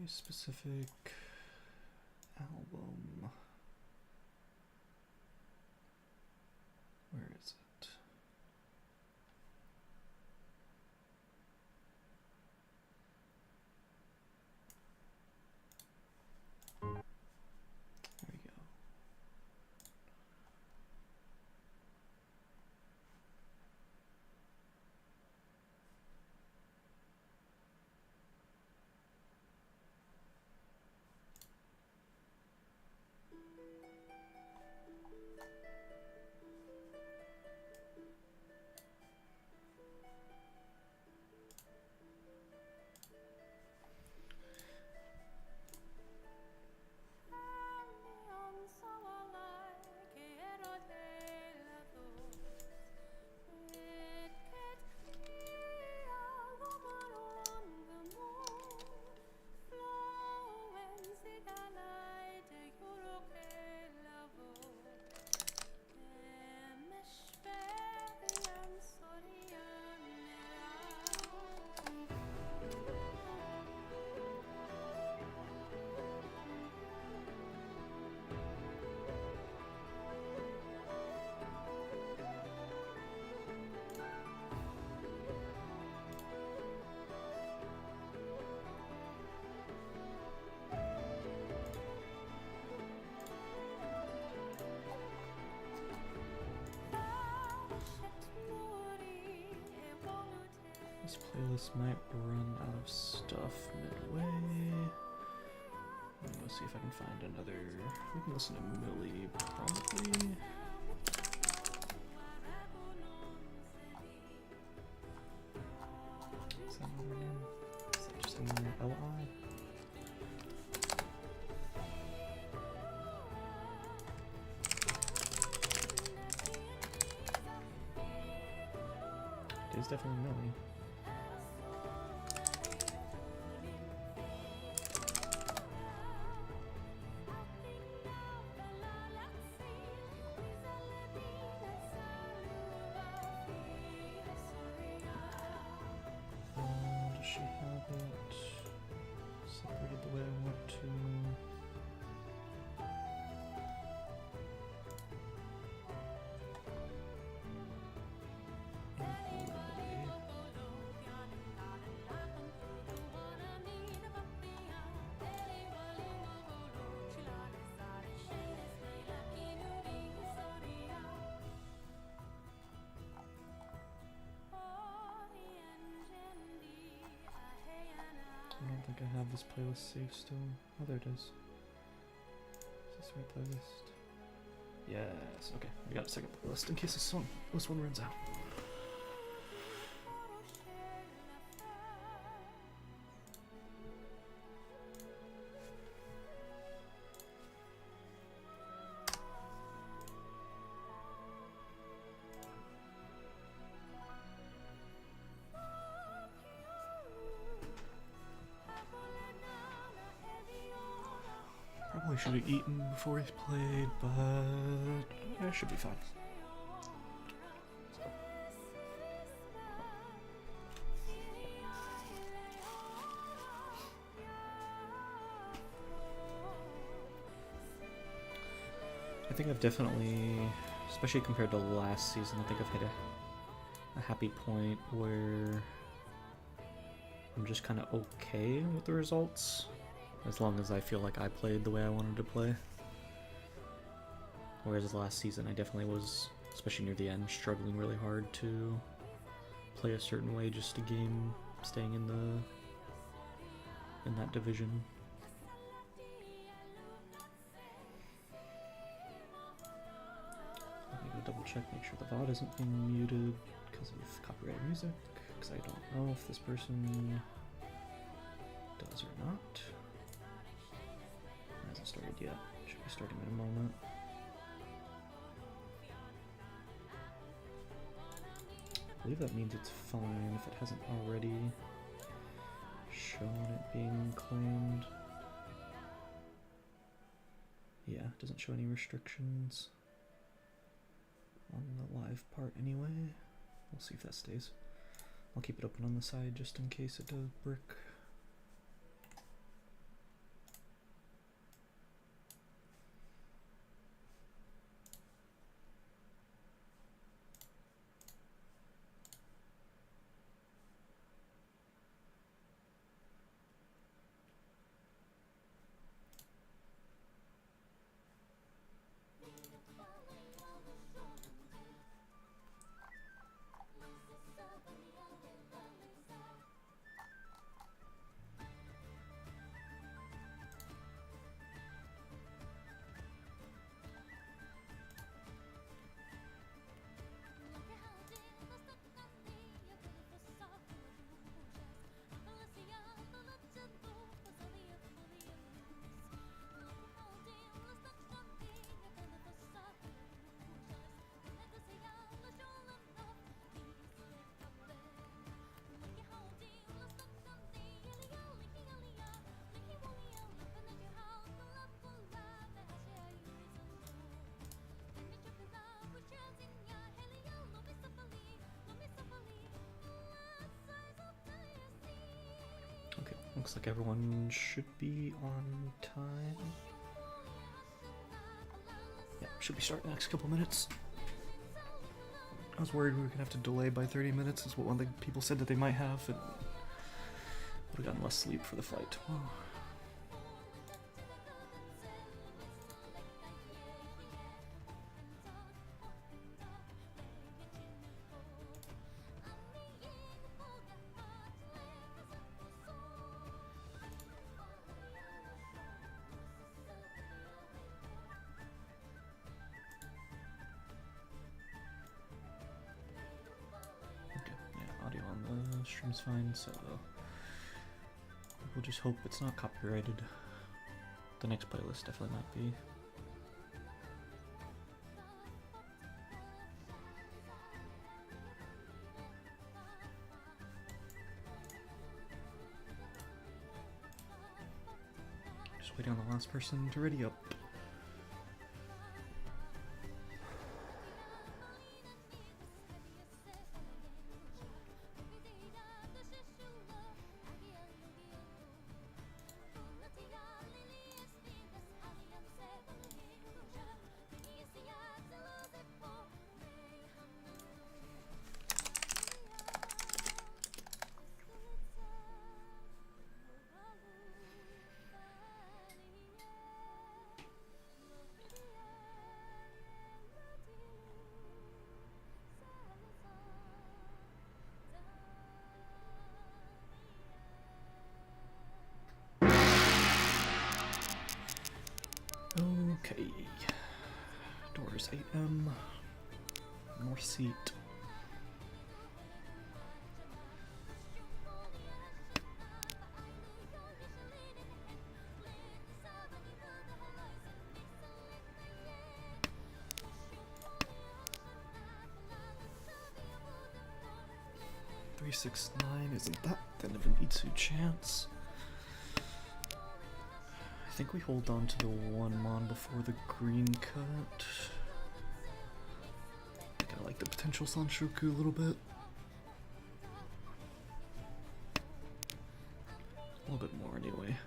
very specific album. Where is it? There we go. This playlist might run out of stuff midway. Let me go see if I can find another. We can listen to Millie, probably. Is that her name? Is that just in there? L.I.? It is definitely Millie. Does she have it separated the way I want to? I don't think I have this playlist saved still. Oh, there it is. Is this my playlist? Yes, okay. We got a second playlist in case this one runs out. Probably should have eaten before he played, but I should be fine. I think I've definitely, especially compared to last season, I think I've hit a happy point where I'm just kind of okay with the results, as long as I feel like I played the way I wanted to play. Whereas last season I definitely was, especially near the end, struggling really hard to play a certain way just to gain staying in that division. Let me go double check, make sure the VOD isn't being muted because of copyrighted music, because I don't know if this person does or not. It hasn't started yet. Should be starting in a moment. I believe that means it's fine if it hasn't already shown it being claimed. Yeah, it doesn't show any restrictions on the live part anyway. We'll see if that stays. I'll keep it open on the side just in case it does brick. Looks like everyone should be on time. Yeah, should be starting in the next couple minutes. I was worried we were gonna have to delay by 30 minutes, is what one of the people said that they might have, and would have gotten less sleep for the fight. Whoa. Stream's fine, so we'll just hope it's not copyrighted. The next playlist definitely might be. Just waiting on the last person to ready up. Okay, doors 8M, more seat. Three, 6, 9, isn't that the end of an Itsu chance? I think we hold on to the 1 mon before the green cut. I kinda like the potential Sanshoku a little bit. A little bit more anyway.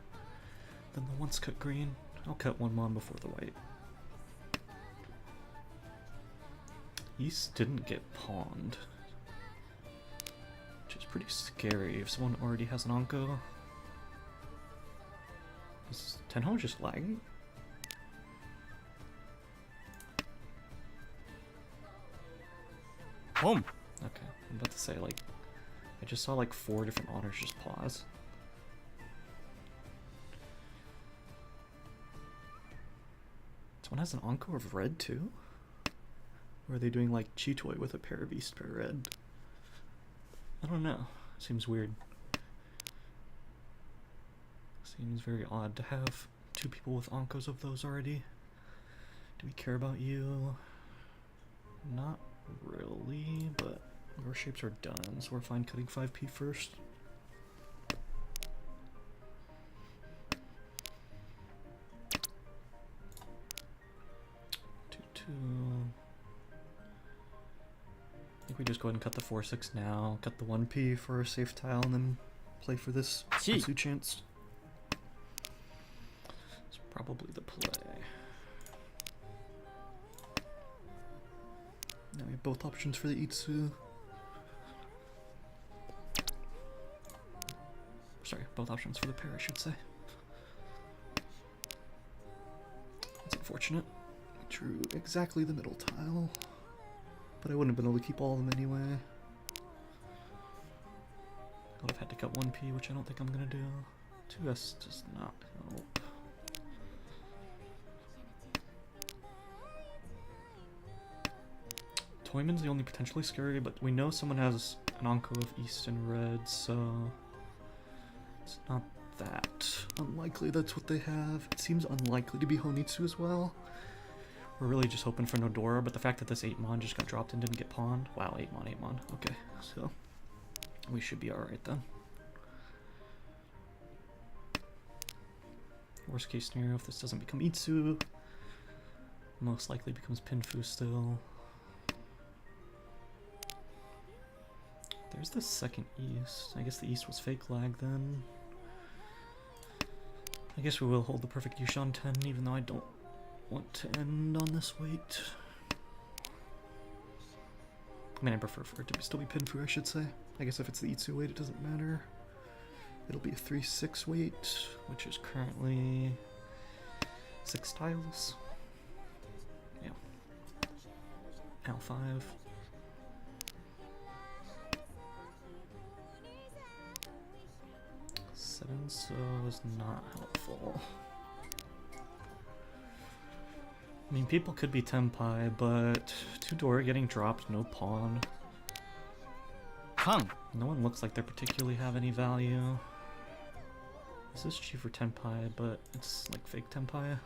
Then the once cut green, I'll cut 1 mon before the white. East didn't get pawned, which is pretty scary if someone already has an Anko. Is Tenho just lagging? Home. Okay, I'm about to say, like, I just saw like 4 different honors just pause. Someone has an Anko of red too? Or are they doing like Chitoy with a pair of East pair red? I don't know. Seems weird. Seems very odd to have 2 people with Ankos of those already. Do we care about you? Not really, but your shapes are done, so we're fine cutting 5p first. I think we just go ahead and cut the 4-6 now, cut the 1p for a safe tile, and then play for this Itsu chance. It's probably the play. Now we have both options for the Itsu. Sorry, both options for the pair, I should say. That's unfortunate. Drew exactly the middle tile, but I wouldn't have been able to keep all of them anyway. I would have had to cut 1p, which I don't think I'm gonna do. 2s does not help. Toyman's the only potentially scary, but we know someone has an Anko of East and Red, so it's not that unlikely that's what they have. It seems unlikely to be Honitsu as well. We're really just hoping for Nodora, but the fact that this 8-mon just got dropped and didn't get pawned. Wow, 8-mon, 8-mon. Okay, so we should be alright then. Worst case scenario, if this doesn't become Itsu, most likely becomes Pinfu still. There's the second East. I guess the East was fake lag then. I guess we will hold the perfect Yushan 10, even though I don't want to end on this weight. I mean, I prefer for it to still be Pinfu, I should say. I guess if it's the Itsu weight, it doesn't matter. It'll be a 3-6 weight, which is currently 6 tiles. Yeah. L5. Seven so is not helpful. I mean, people could be Tenpai, but 2 Dora getting dropped, no pawn. Kang. No one looks like they particularly have any value. This is cheap for Tenpai, but it's like fake Tenpai.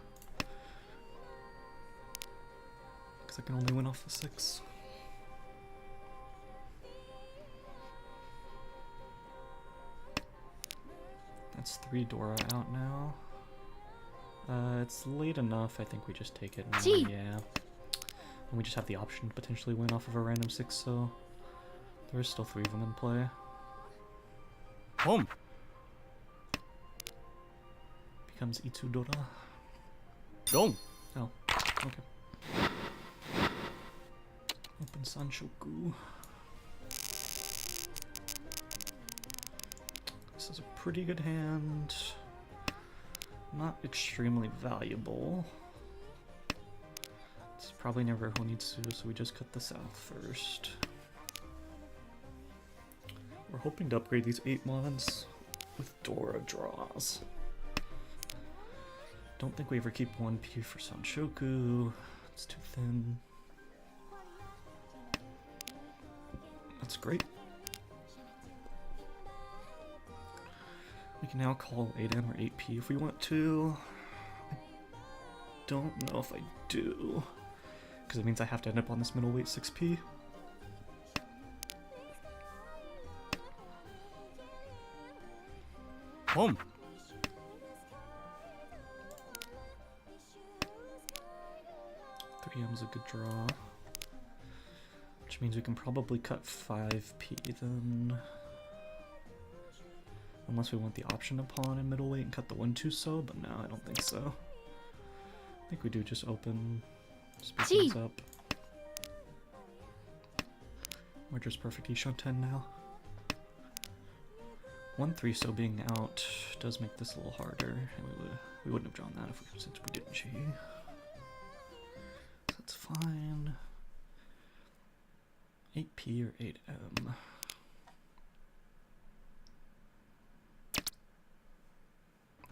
Because I can only win off the 6. That's 3 Dora out now. It's late enough, I think we just take it now, yeah. And we just have the option to potentially win off of a random 6, so there's still 3 of them in play. Home. Becomes Itsu Dora. Dong. Oh, okay. Open Sanshoku. This is a pretty good hand. Not extremely valuable. It's probably never Honitsu, so we just cut this out first. We're hoping to upgrade these 8 mons with Dora draws. Don't think we ever keep 1P for Sanshoku. It's too thin. That's great. We can now call 8M or 8P if we want to. I don't know if I do, because it means I have to end up on this middleweight 6P. Home. 3M's a good draw. Which means we can probably cut 5P then. Unless we want the option to pawn in middleweight and cut the 1-2 so, but no, I don't think so. I think we do just open, speed things up. We're just perfect Ishan 10 now. 1-3 so being out does make this a little harder. And we wouldn't have drawn that if since we didn't G. That's fine. 8P or 8M.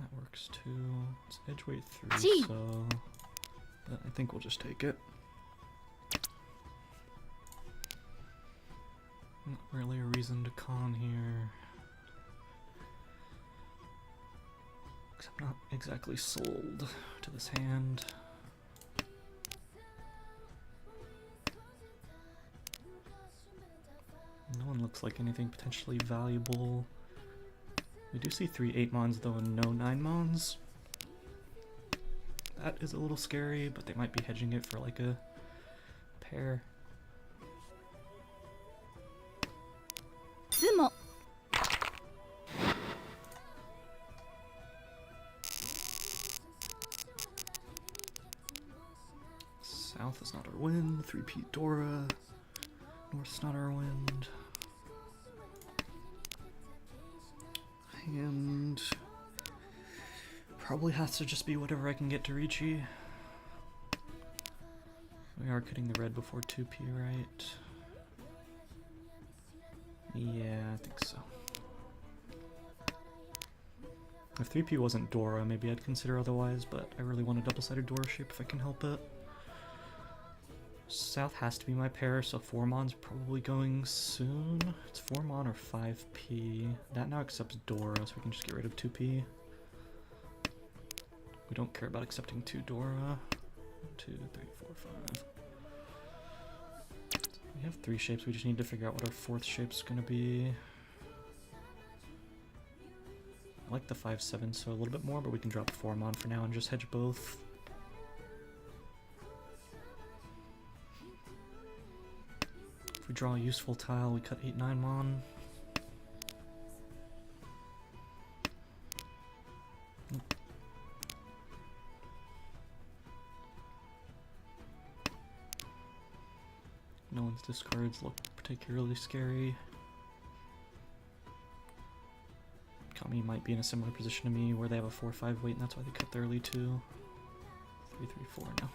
That works too. It's edgeweight 3, so but I think we'll just take it. Not really a reason to con here. Because I'm not exactly sold to this hand. No one looks like anything potentially valuable. We do see 3 8 mons though and no 9 mons. That is a little scary, but they might be hedging it for like a pair. Zumo. South is not our win. 3P Dora. North's not our wind. And probably has to just be whatever I can get to Ricci. We are cutting the red before 2P, right? Yeah, I think so. If 3P wasn't Dora, maybe I'd consider otherwise, but I really want a double-sided Dora shape if I can help it. South has to be my pair, so 4 mon's probably going soon. It's 4 mon or 5P. That now accepts Dora, so we can just get rid of 2P. We don't care about accepting 2 Dora. 1, 2, 3, 4, 5. We have 3 shapes, we just need to figure out what our 4th shape's gonna be. I like the 5-7 so a little bit more, but we can drop 4 mon for now and just hedge both. If we draw a useful tile, we cut 8-9 mon. These discards look particularly scary. Kami might be in a similar position to me where they have a 4-5 weight and that's why they cut the early 2. 3-3-4 now.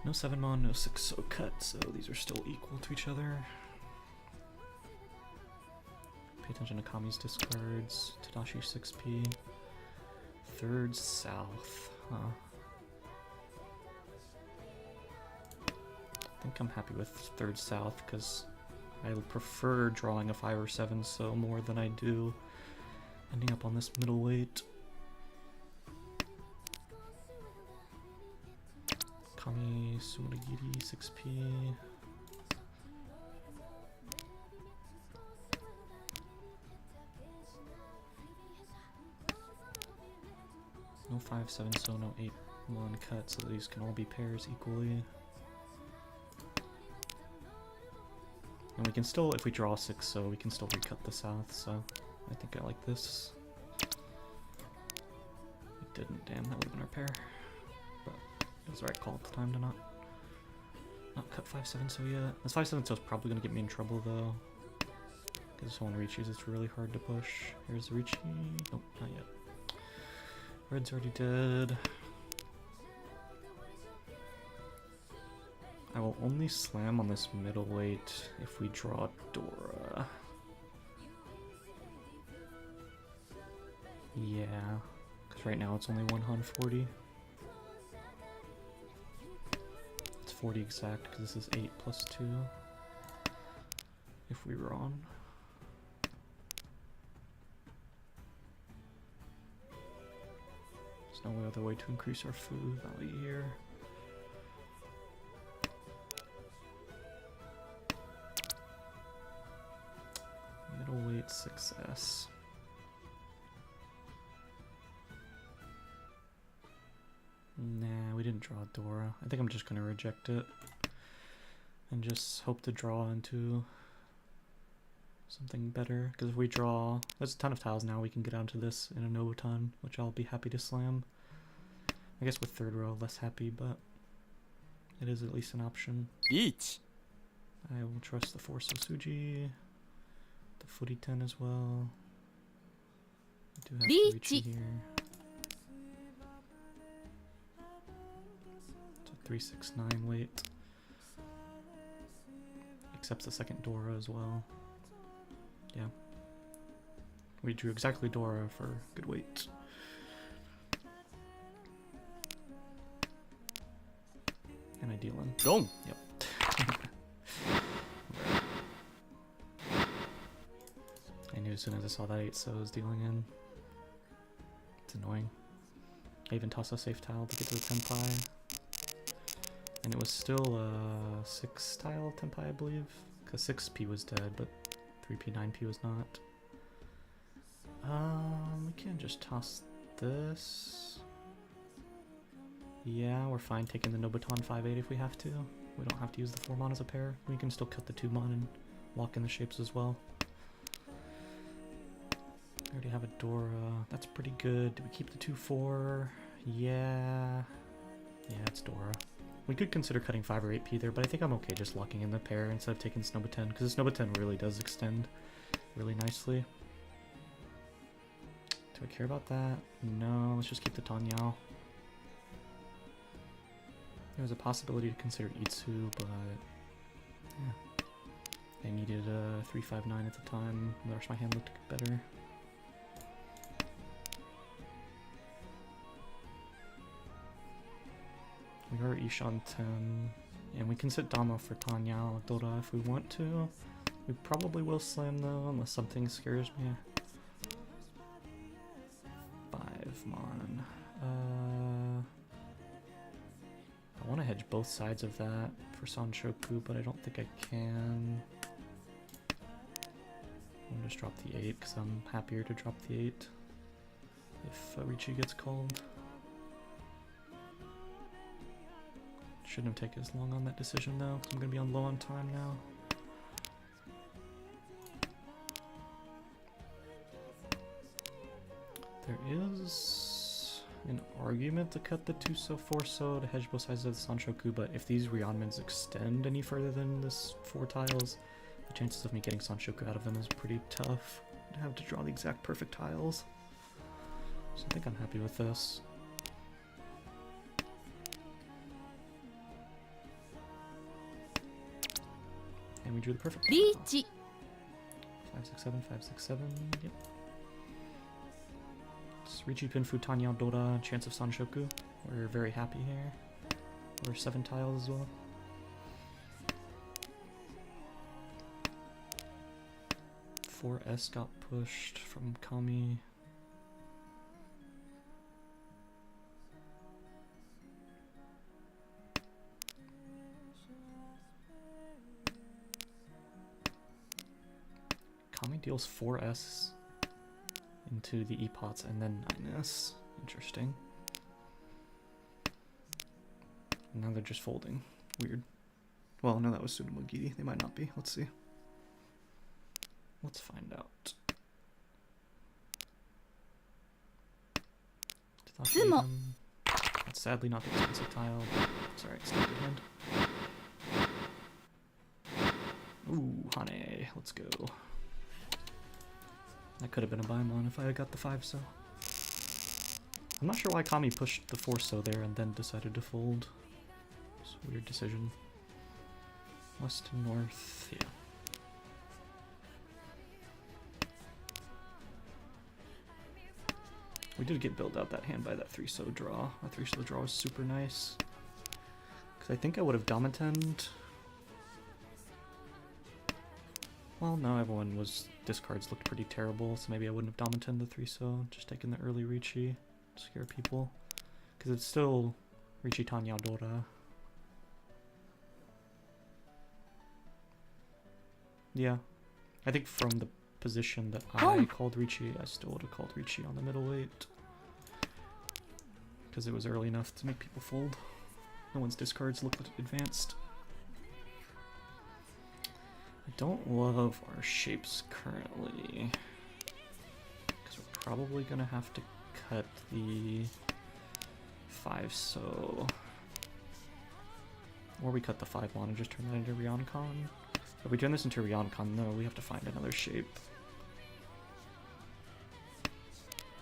No 7 mon, no 6 so cut, so these are still equal to each other. Pay attention to Kami's discards. Tadashi 6p. Third south. Huh. I think I'm happy with third south because I would prefer drawing a 5 or 7 so more than I do ending up on this middleweight. Kami Sumurigiri 6p. No 5-7 so no 8 mon cut, so these can all be pairs equally. And we can still, if we draw 6 so, we can still recut the south, so I think I like this. We didn't, damn, that would have been our pair. But it was the right call at the time to not cut 5-7 so yet. This 5-7 so is probably going to get me in trouble though. Because this one Richi's, it's really hard to push. Here's Richi. Nope, not yet. Red's already dead. I will only slam on this middleweight if we draw Dora. Yeah, because right now it's only 140. It's 40 exact because this is 8 plus 2. If we were on. There's no other way to increase our food value here. Middleweight success. Nah, we didn't draw Dora. I think I'm just gonna reject it and just hope to draw into something better. Because if we draw, there's a ton of tiles now, we can get onto this in a Nobuton, which I'll be happy to slam. I guess with third row, less happy, but it is at least an option. Each. I will trust the 4 Sosuji, the Footy 10 as well. I do have to reach it here. It's a 3-6-9 weight. Accepts the second Dora as well. Yeah. We drew exactly Dora for good weight. And I deal in. Dong. Yep. I knew as soon as I saw that 8 so I was dealing in. It's annoying. I even tossed a safe tile to get to the Tenpai. And it was still a 6 tile Tenpai, I believe. Because 6p was dead, but 3p, 9p was not. We can just toss this. Yeah, we're fine taking the Nobuton 5-8 if we have to. We don't have to use the 4 mon as a pair. We can still cut the 2 mon and lock in the shapes as well. We already have a Dora. That's pretty good. Do we keep the 2-4? Yeah. Yeah, it's Dora. We could consider cutting 5 or 8p there, but I think I'm okay just locking in the pair instead of taking Snoba 10, because this Snoba 10 really does extend really nicely. Do I care about that? No, let's just keep the Tanyao. There's a possibility to consider Itsu, but yeah. I needed a 3-5-9 at the time. The rest of my hand looked better. We are Ishan 10, and we can sit Dama for Tanyao Dora if we want to. We probably will slam though, unless something scares me. 5 mon. I want to hedge both sides of that for Sanshoku, but I don't think I can. I'll just drop the 8 because I'm happier to drop the 8 if Richi gets called. Shouldn't have taken as long on that decision though, because I'm going to be on low on time now. There is an argument to cut the 2-so 4-so to hedge both sides of the Sanshoku, but if these Ryanmans extend any further than this 4 tiles, the chances of me getting Sanshoku out of them is pretty tough. I'd have to draw the exact perfect tiles. So I think I'm happy with this. And we drew the perfect tile. 5, 6, 7, 5, 6, 7, yep. It's Richi Pinfu Tanya Dora, chance of Sanshoku. We're very happy here. We're 7 tiles as well. Four S got pushed from Kami. Kami deals 4S into the E-pots and then 9S. Interesting. Now they're just folding. Weird. Well, no, that was Tsunamogiri. They might not be. Let's see. Let's find out. That's sadly not the expensive tile. It's alright, it's not good hand. Ooh, Hane. Let's go. That could have been a Baimon if I had got the 5-so. I'm not sure why Kami pushed the 4-so there and then decided to fold. It's a weird decision. West to north, yeah. We did get built out that hand by that 3-so draw. That 3-so draw was super nice. Because I think I would have Domitenned. Well, no, everyone was... Discards looked pretty terrible, so maybe I wouldn't have Domitenned the 3-so. Just taking the early Richi to scare people. Because it's still Richi Tanya Dora. Yeah. I think from the position that I called Richi, I still would have called Richi on the middleweight. Because it was early enough to make people fold. No one's discards looked advanced. I don't love our shapes currently. Because we're probably going to have to cut the 5-so. Or we cut the 5-mon and just turn that into Ryoncon. If we turn this into Ryoncon, though, we have to find another shape.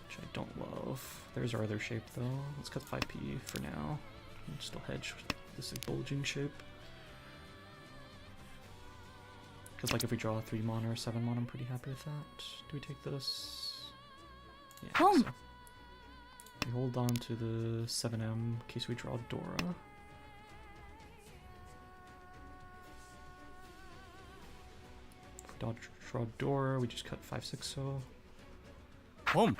Which I don't love. There's our other shape, though. Let's cut 5P for now. And still hedge this bulging shape. Because, like, if we draw a 3-mon or a 7-mon, I'm pretty happy with that. Do we take this? Yeah, so. We hold on to the 7M in case we draw Dora. Draw Dora, we just cut 5-6-so. Home.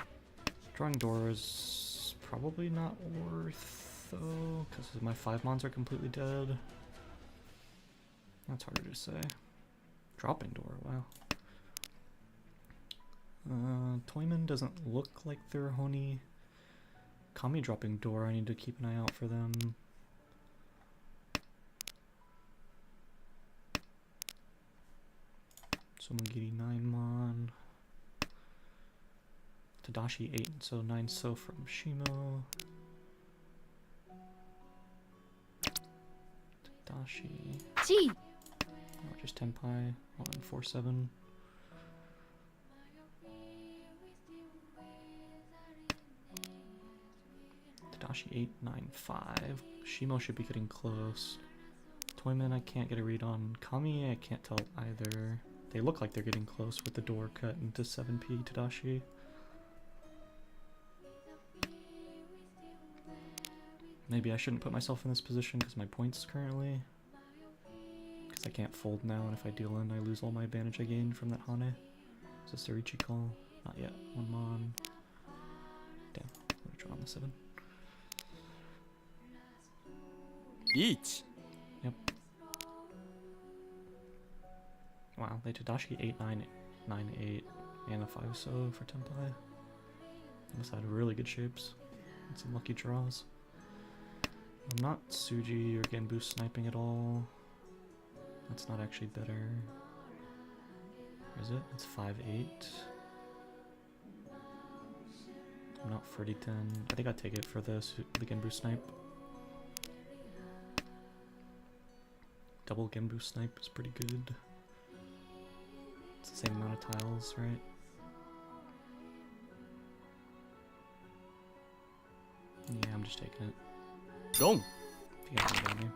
Drawing Dora is probably not worth, though, because my 5-mons are completely dead. That's harder to say. Dropping Dora, wow. Toyman doesn't look like they're Honi. Kami dropping Dora, I need to keep an eye out for them. Somogiri 9-mon. Tadashi 8-so 9-so from Shimo. Tadashi. Or just Tenpai. On 4-7. Tadashi 8, 9, 5. Shimo should be getting close. Toyman I can't get a read on. Kami I can't tell either. They look like they're getting close with the door cut into 7P Tadashi. Maybe I shouldn't put myself in this position because my points currently. Because I can't fold now, and if I deal in, I lose all my advantage I gained from that Hane. Is this a Richi call? Not yet. 1-mon. Damn. I'm gonna draw on the 7. Each. Yep. Wow, they Tadashi 8, 9, 9, 8, and a 5-so for Tenpai. They must have had really good shapes and some lucky draws. I'm not Suji or Genbu sniping at all. That's not actually better. Or is it? It's 5, 8. I'm not 30-10. I think I'd take it for the Genbu snipe. Double Genbu snipe is pretty good. It's the same amount of tiles, right? Yeah, I'm just taking it. Wrong. If you guys can get me.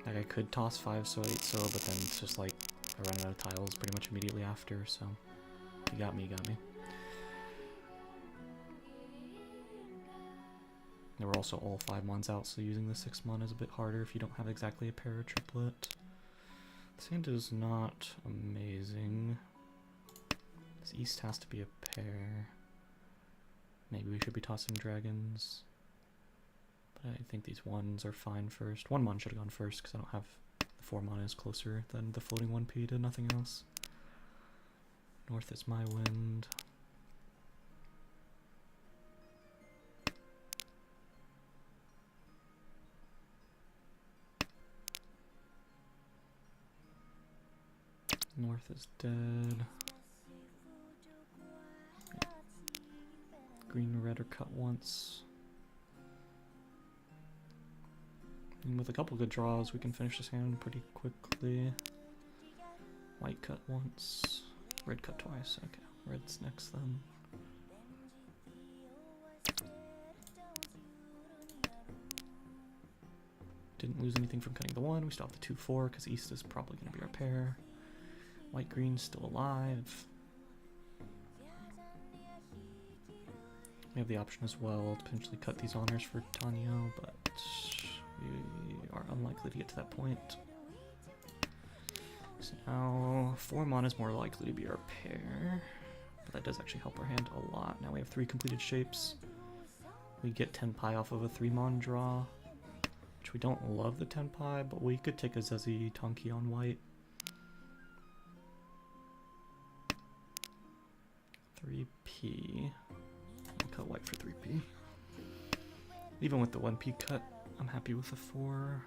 Like, I could toss 5 so 8 so, but then it's just like I run out of tiles pretty much immediately after, so you got me, you got me. There were also all 5 mons out, so using the 6 mon is a bit harder if you don't have exactly a pair or triplet. This hand is not amazing. This east has to be a pair. Maybe we should be tossing dragons. But I think these ones are fine first. 1 mon should have gone first because I don't have the 4 mon is closer than the floating 1p to nothing else. North is my wind. North is dead. Green, red are cut once. And with a couple good draws, we can finish this hand pretty quickly. White cut once. Red cut twice. Okay, red's next then. Didn't lose anything from cutting the 1. We still have the 2-4 because east is probably going to be our pair. White green's still alive. We have the option as well to potentially cut these honors for Tanyo, but we are unlikely to get to that point. So now 4 mon is more likely to be our pair, but that does actually help our hand a lot. Now we have 3 completed shapes. We get 10 pi off of a 3 mon draw, which we don't love the 10 pi, but we could take a Zezi Tonki on white. 3p. I'll cut white for 3p. Even with the 1p cut, I'm happy with the 4.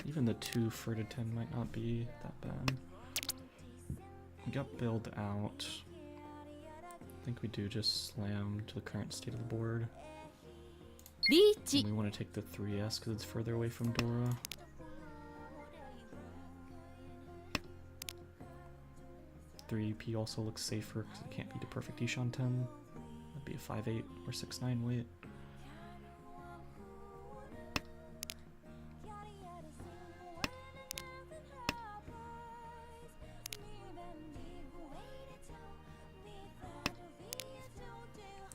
Even the 2 for to 10 might not be that bad. We got build out. I think we do just slam to the current state of the board. And we want to take the 3s because it's further away from Dora. Three P also looks safer because it can't be the perfect Ishan 10. That'd be a 5-8 or 6-9 weight.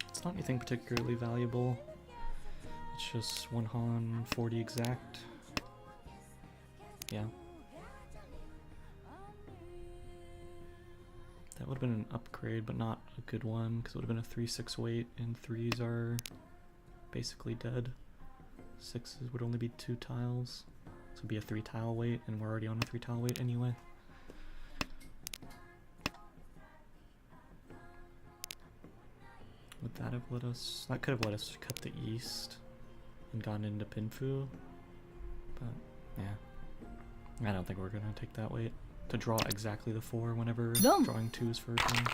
It's not anything particularly valuable. It's just 1 Han, 40 exact. Yeah. That would have been an upgrade, but not a good one, because it would have been a 3-6 weight, and 3s are basically dead. 6s would only be 2 tiles. So it'd be a 3 tile weight, and we're already on a 3 tile weight anyway. Would that have let us... That could have let us cut the east and gone into Pinfu. But, yeah. I don't think we're going to take that weight. To draw exactly the 4 whenever drawing 2 is for a turn.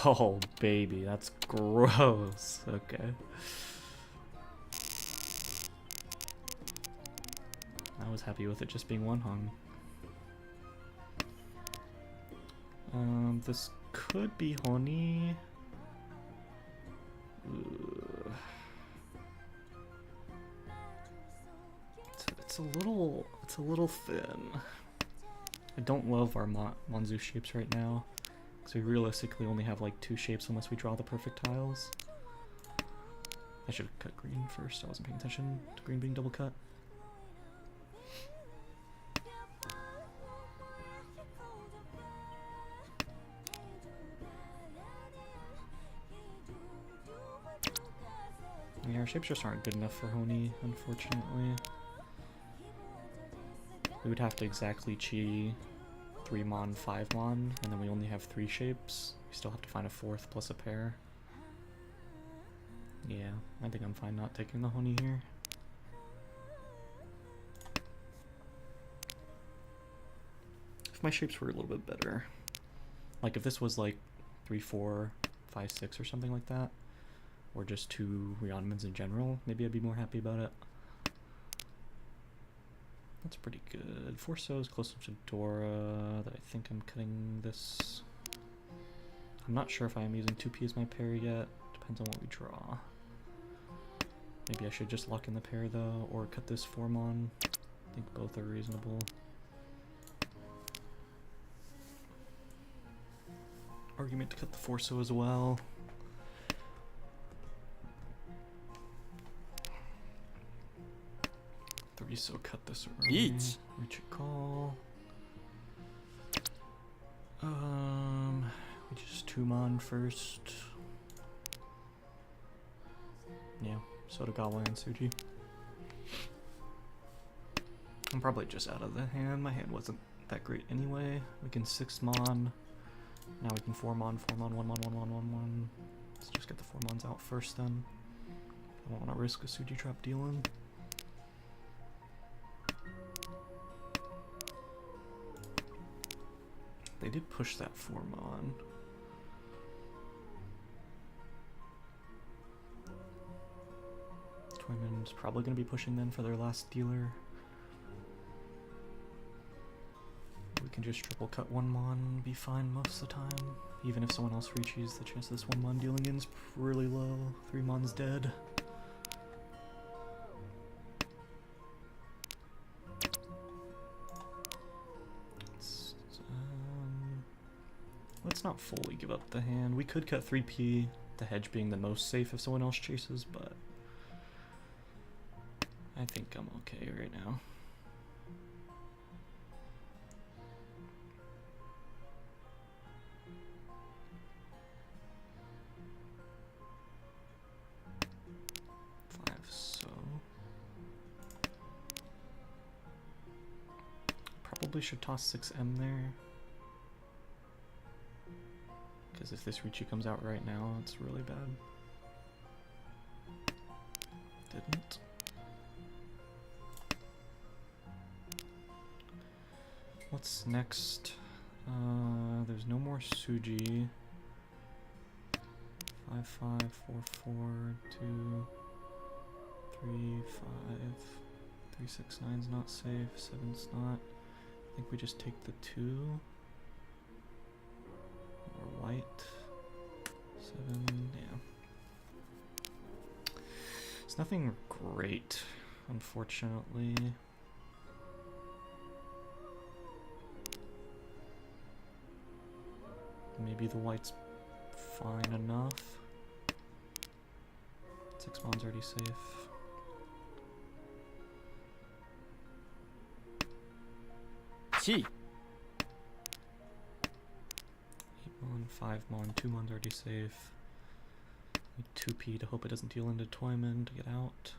Oh, baby, that's gross. Okay. I was happy with it just being 1 hung. This could be Honi. It's a little thin. I don't love our Monzu shapes right now, because we realistically only have like 2 shapes unless we draw the perfect tiles. I should have cut green first. I wasn't paying attention to green being double cut. Yeah, our shapes just aren't good enough for Honi, unfortunately. We would have to exactly chi 3 mon, 5 mon, and then we only have 3 shapes. We still have to find a 4th plus a pair. Yeah, I think I'm fine not taking the Honi here. if my shapes were a little bit better. Like if this was like 3, 4, 5, 6 or something like that, or just 2 Rionmans in general, maybe I'd be more happy about it. That's pretty good. Forso is close enough to Dora that I think I'm cutting this. I'm not sure if I am using 2P as my pair yet. Depends on what we draw. Maybe I should just lock in the pair though, or cut this Formon. I think both are reasonable. Argument to cut the Forso as well. So cut this early. Each. Reach a call. We just 2-mon first. Yeah, Sotagawa and Tsuji. I'm probably just out of the hand. My hand wasn't that great anyway. We can 6-mon. Now we can 4-mon, 4-mon, 1-mon, 1-mon, 1-mon. Let's just get the 4-mons out first then. I don't want to risk a Tsuji trap dealing. They did push that 4-mon. Toyman's probably going to be pushing then for their last dealer. We can just triple cut 1-mon and be fine most of the time. Even if someone else reaches, the chance of this 1-mon dealing in is really low. 3-mon's dead. Let's not fully give up the hand. We could cut 3P, the hedge being the most safe if someone else chases, but I think I'm okay right now. So probably should toss 6M there. Because if this Riichi comes out right now, it's really bad. Didn't. What's next? There's no more Tsuji. 5, 5, 4, 4, 2, 3, 5, 3, 6, 9's not safe, 7's not. I think we just take the 2. Or white. 7, yeah. It's nothing great, unfortunately. Maybe the white's fine enough. 6-mon's already safe. Chi. 8-mon, 5-mon, 2-mon's already safe. Need 2P to hope it doesn't deal into Toyman to get out.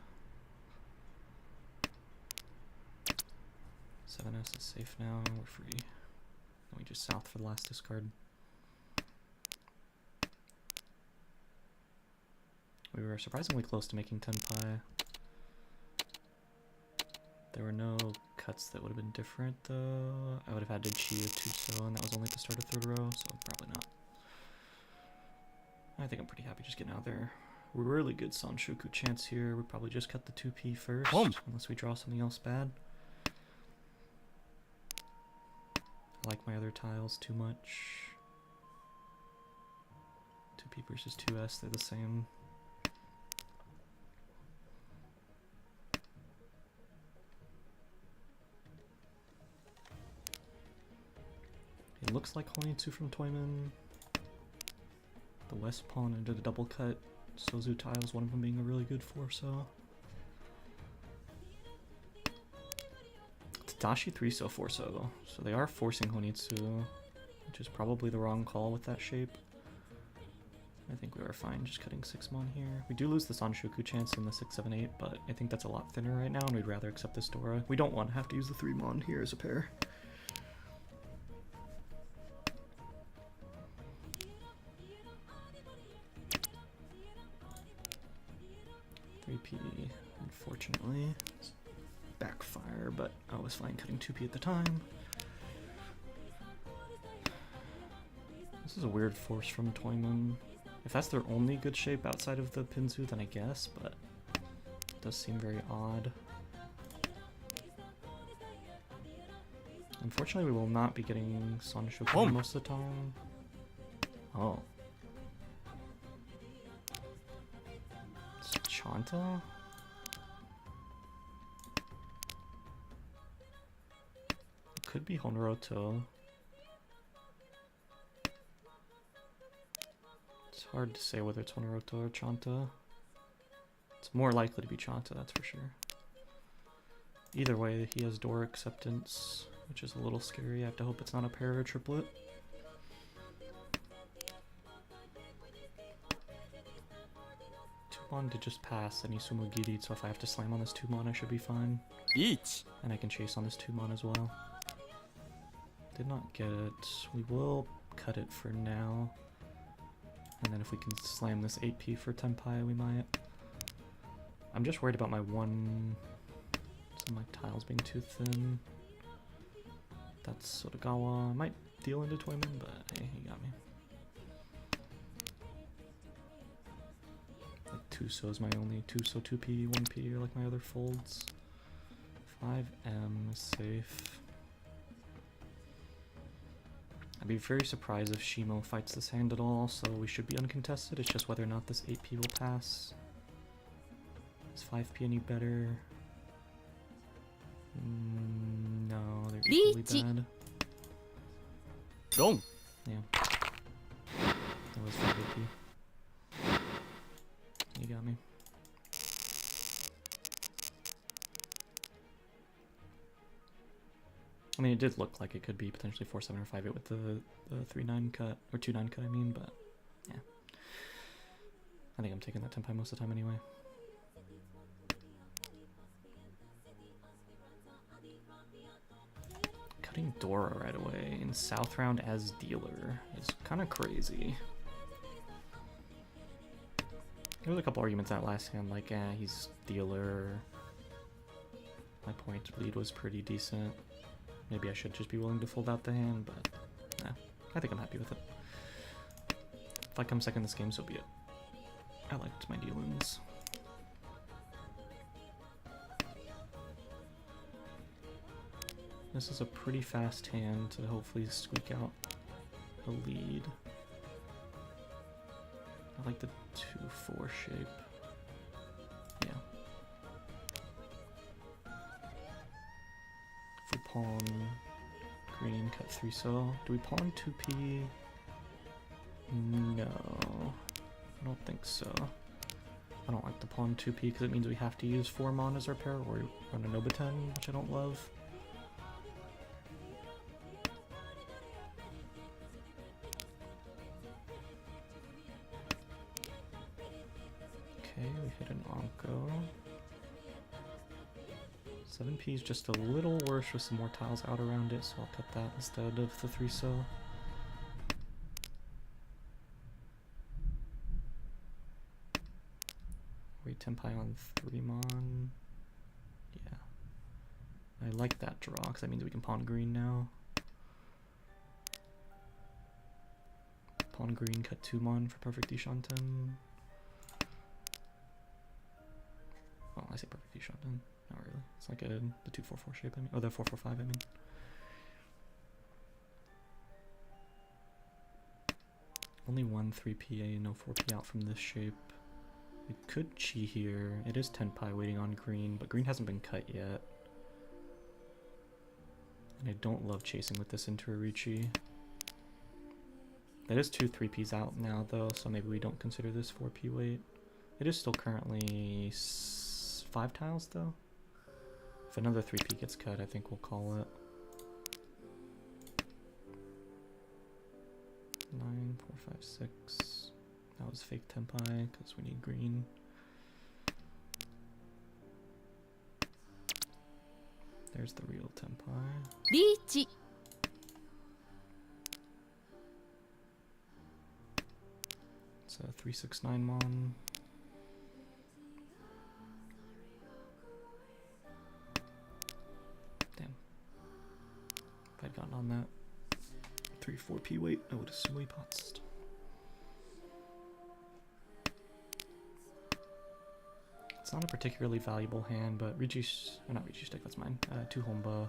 7S is safe now, we're free. And we just south for the last discard. We were surprisingly close to making 10 pi. There were no cuts that would have been different though. I would have had to chi with 2-so, and that was only at the start of third row, so probably not. I think I'm pretty happy just getting out there. Really good Sanshoku chance here. We probably just cut the 2P first, unless we draw something else bad. I like my other tiles too much. 2P versus 2S, they're the same. It looks like Honitsu from Toyman. The west pawn into the double cut. Sozu tiles, one of them being a really good 4-so. Tadashi 3-so 4-so, so they are forcing Honitsu, which is probably the wrong call with that shape. I think we are fine just cutting 6-mon here. We do lose the Sanshoku chance in the 6, 7, 8, but I think that's a lot thinner right now, and we'd rather accept this Dora. We don't want to have to use the 3-mon here as a pair. 3P, unfortunately. It's backfire, but I was fine cutting 2P at the time. This is a weird force from Toyman. If that's their only good shape outside of the Pinzu, then I guess, but it does seem very odd. Unfortunately, we will not be getting Sonishoku most of the time. Oh. It's Chanta? It could be Honroto. It's hard to say whether it's Honroto or Chanta. It's more likely to be Chanta, that's for sure. Either way, he has door acceptance, which is a little scary. I have to hope it's not a pair or a triplet. Tumon did just pass any Sumo Giri, so if I have to slam on this Tumon, I should be fine. Each. And I can chase on this Tumon as well. Did not get it. We will cut it for now. And then if we can slam this 8p for Tenpai, we might. I'm just worried about my some of my tiles being too thin. That's Sotogawa. I might deal into Toyman, but hey, he got me. Like Tuso is my only Tuso 2p, 1p, or like my other folds. 5M is safe. I'd be very surprised if Shimo fights this hand at all, so we should be uncontested. It's just whether or not this 8p will pass. Is 5p any better? No, they're equally bad. Wrong. Yeah. That was 5p. You got me. I mean, it did look like it could be potentially 4-7 or 5-8 with the 3-9 cut, or 2-9 cut, I mean, but yeah. I think I'm taking that Tenpai most of the time anyway. Cutting Dora right away in South round as dealer is kind of crazy. There was a couple arguments that last hand, like, he's dealer. My point lead was pretty decent. Maybe I should just be willing to fold out the hand, but nah, I think I'm happy with it. If I come second this game, so be it. I liked my dealings. This is a pretty fast hand to hopefully squeak out a lead. I like the 2-4 shape. Yeah. If we pawn green, cut 3 so. Do we pawn 2p? No. I don't think so. I don't like the pawn 2p because it means we have to use 4 mon as our pair, or we run a Nobuten, which I don't love. Okay, we hit an Onko. 7p is just a little worse with some more tiles out around it, so I'll cut that instead of the 3 so. We Tenpai on 3 mon. Yeah. I like that draw, because that means we can pawn green now. Pawn green, cut 2 mon for perfect Dishanten. Oh, I say perfect Dishanten. Not really. It's like the 2-4-4 shape, I mean. Oh, the 4-4-5, I mean. Only one 3PA, no 4P out from this shape. We could chi here. It is Tenpai waiting on green, but green hasn't been cut yet. And I don't love chasing with this into a Richi. It is 2 3Ps out now, though, so maybe we don't consider this 4P wait. It is still currently 5 tiles, though. If another 3P gets cut, I think we'll call it. 9, 4, 5, 6. That was fake Tenpai, because we need green. There's the real Tenpai. Richi. It's a 3-6-9 mon. Damn. If I'd gotten on that. 3-4p weight, I would assume we potsed. It's not a particularly valuable hand, but not Ricci Stick, that's mine. 2 Homba.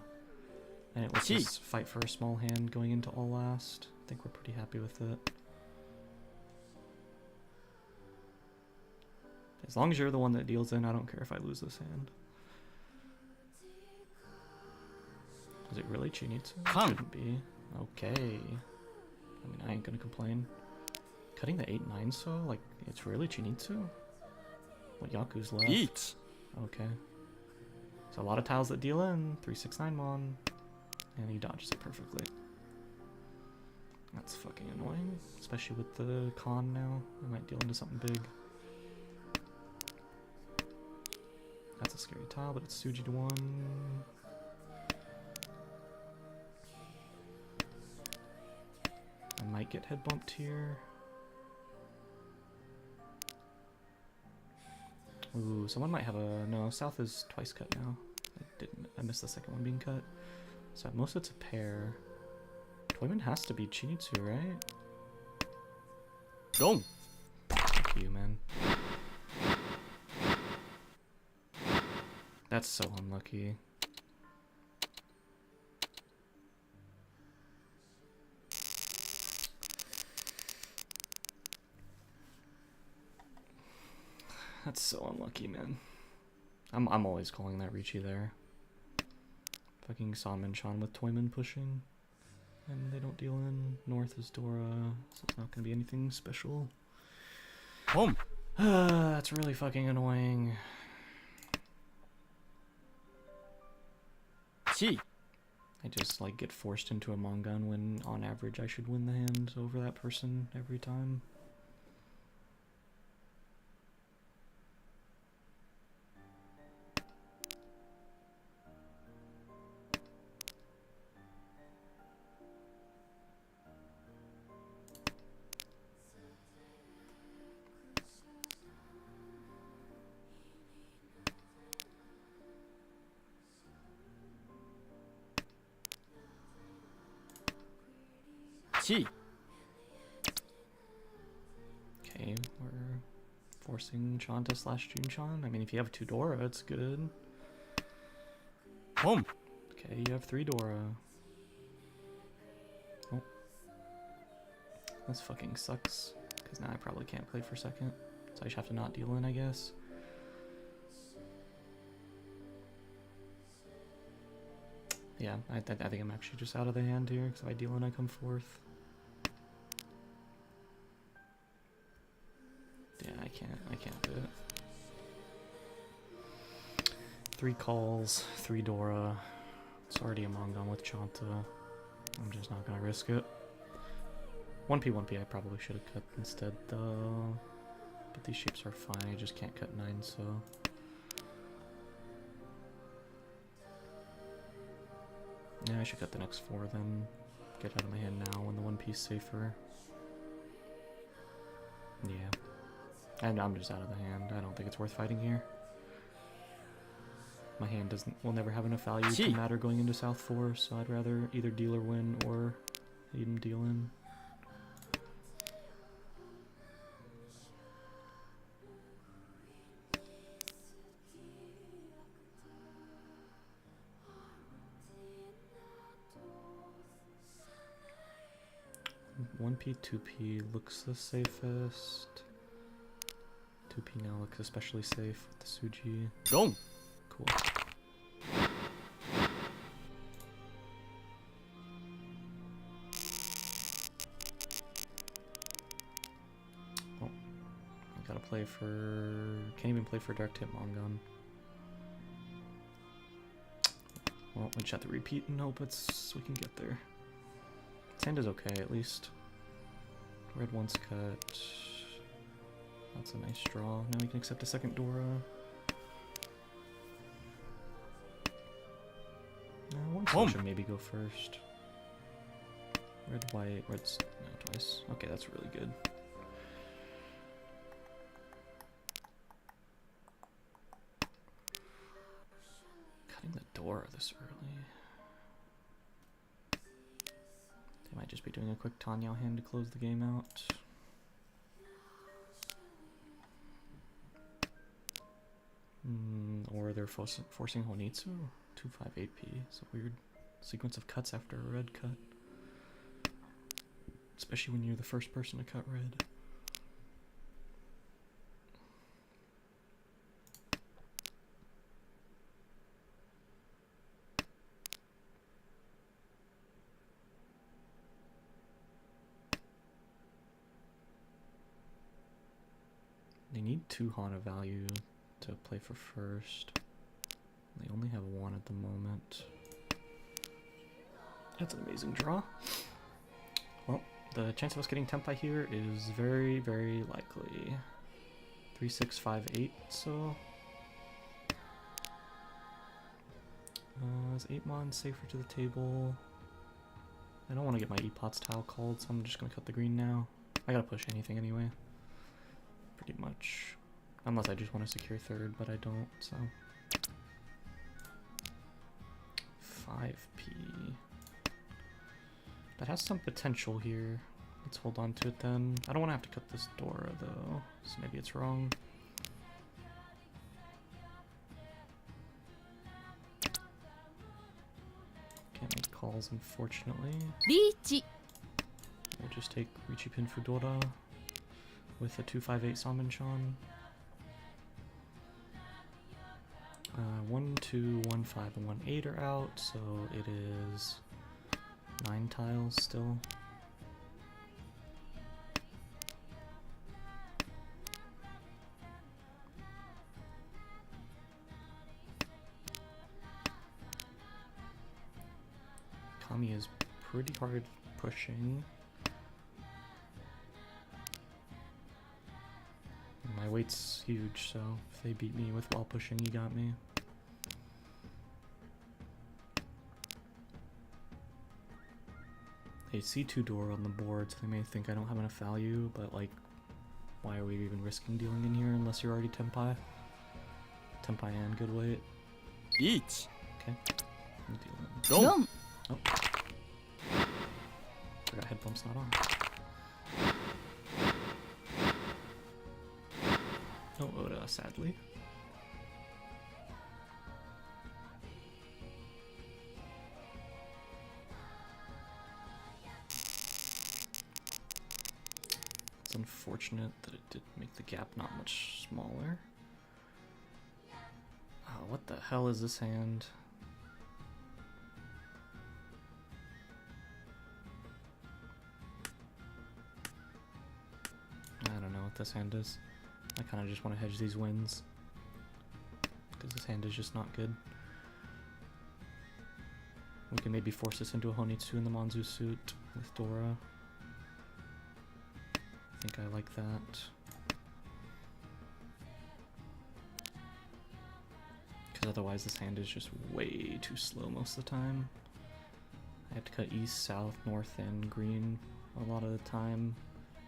And it lets us fight for a small hand going into all last. I think we're pretty happy with it. As long as you're the one that deals in, I don't care if I lose this hand. Is it really Chinitsu? Shouldn't be. Okay. I mean, I ain't gonna complain. Cutting the 8-9 so? Like, it's really Chinitsu? What Yaku's left? Eat. Okay. So a lot of tiles that deal in. 3-6-9 Mon. And he dodges it perfectly. That's fucking annoying. Especially with the con now. I might deal into something big. That's a scary tile, but it's Suji to 1. I might get head bumped here. Ooh, someone might have a... No, South is twice cut now. I missed the second one being cut. So at most it's a pair. Toyman has to be Chinitsu, right? Go. Fuck you, man. That's so unlucky. That's so unlucky, man. I'm always calling that Ricci there. Fucking Salmon Chan with Toyman pushing. And they don't deal in. North is Dora, so it's not gonna be anything special. Home. That's really fucking annoying. Chi. I just like get forced into a Mongun when on average I should win the hand over that person every time. Chi. Okay, we're forcing Chanta slash Junchan. I mean, if you have 2 Dora, it's good. Home. Okay, you have 3 Dora. Oh. This fucking sucks. Because now I probably can't play for second. So I just have to not deal in, I guess. Yeah, I think I'm actually just out of the hand here. Because if I deal in, I come 4th. Yeah, I can't do it. 3 calls, 3 Dora. It's already a Mongon with Chanta. I'm just not gonna risk it. 1p I probably should have cut instead though. But these shapes are fine, I just can't cut 9, so. Yeah, I should cut the next 4 then. Get out of my hand now when the 1p's safer. Yeah. And I'm just out of the hand. I don't think it's worth fighting here. My hand will never have enough value to matter going into South 4, so I'd rather either deal or win or even deal in. One P, 2P looks the safest. 2P now looks especially safe with the Suji. Go. Cool. Oh, I gotta play for. Can't even play for Dark Tip Mongon. Well, we just have to repeat and hope we can get there. Sand is okay at least. Red one's cut. That's a nice draw. Now we can accept a second Dora. One should maybe go first. Red, white, red's no, twice. Okay, that's really good. Cutting the Dora this early. They might just be doing a quick Tanyao hand to close the game out. Or they're forcing Honitsu. 258p. It's a weird sequence of cuts after a red cut. Especially when you're the first person to cut red. They need 2 Hana value to play for first. They only have 1 at the moment. That's an amazing draw. Well, the chance of us getting Tempai here is very, very likely. 3, 6, 5, 8, so... is 8-mon safer to the table? I don't want to get my E-Pots tile called, so I'm just going to cut the green now. I gotta push anything anyway. Pretty much. Unless I just want to secure third, but I don't, so... 5p. That has some potential here. Let's hold on to it then. I don't want to have to cut this Dora though, so maybe it's wrong. Can't make calls, unfortunately. Riichi. We'll just take Riichi Pin Fudora with a 258 Samenchan. 1, 2, 1, 5, and 1, 8 are out, so it is 9 tiles still. Kami is pretty hard pushing. My weight's huge, so if they beat me with while pushing, you got me. They see 2 Dora on the board, so they may think I don't have enough value, but like, why are we even risking dealing in here unless you're already Tempai? Tempai and good weight. Each. Okay. I'm dealing. Go. Oh. Forgot head bump's not on. No Oda, sadly. It's unfortunate that it did make the gap not much smaller. Oh, what the hell is this hand? I don't know what this hand is. I kind of just want to hedge these wins. Because this hand is just not good. We can maybe force this into a Honitsu in the Monzu suit with Dora. I think I like that. Because otherwise this hand is just way too slow most of the time. I have to cut east, south, north, and green a lot of the time.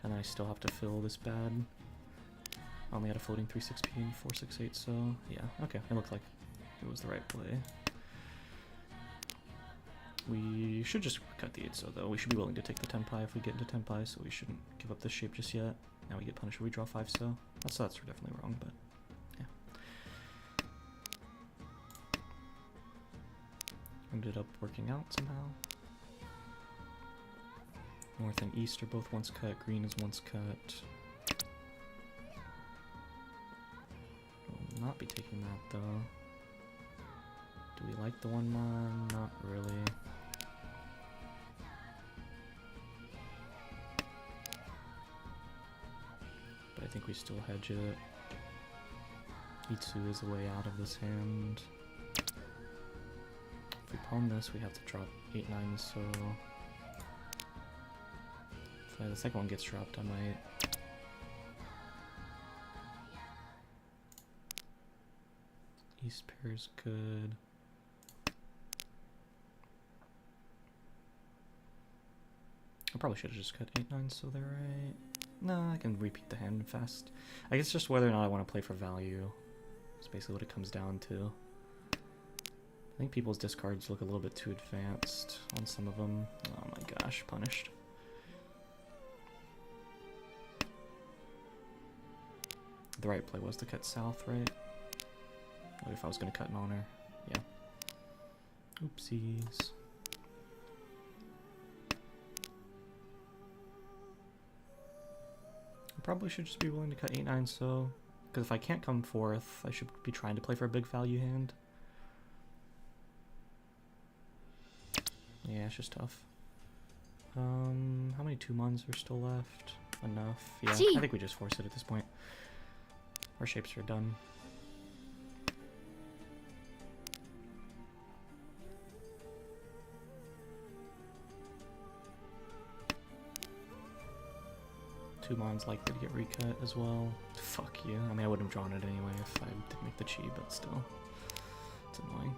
And then I still have to fill this bad. I only had a floating 3-6p and 4-6-8, so yeah, okay, it looked like it was the right play. We should just cut the 8 so though. We should be willing to take the Tempai if we get into Tempai, so we shouldn't give up this shape just yet. Now we get punished if we draw 5 so. That's definitely wrong, but yeah. Ended up working out somehow. North and east are both once cut, green is once cut. Will not be taking that though. Do we like the 1-mon? Not really. But I think we still hedge it. Itsu is the way out of this hand. If we pawn this, we have to drop 8-9, so... If the second one gets dropped, I might... East pair is good. I probably should have just cut 8-9 so they're right. No, I can repeat the hand fast. I guess just whether or not I want to play for value. That's basically what it comes down to. I think people's discards look a little bit too advanced on some of them. Oh my gosh, punished. The right play was to cut south, right? What if I was going to cut an honor? Yeah. Oopsies. I probably should just be willing to cut 8-9 so, because if I can't come fourth, I should be trying to play for a big value hand. Yeah, it's just tough. How many 2-mons are still left? Enough. Yeah, I think we just force it at this point. Our shapes are done. Two mons likely to get recut as well. Fuck you. I mean, I wouldn't have drawn it anyway if I didn't make the chi, but still. It's annoying.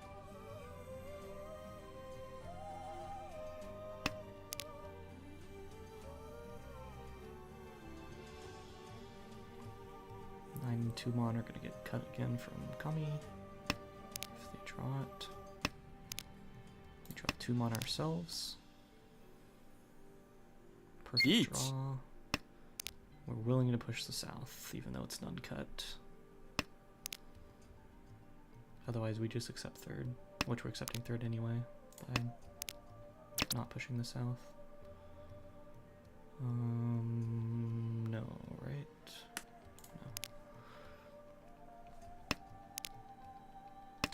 Nine 2-mon are gonna get cut again from Kami. If they draw it. We draw 2-mon ourselves. Perfect draw. We're willing to push the south, even though it's none cut. Otherwise, we just accept third, which we're accepting third anyway, by not pushing the south. No, right?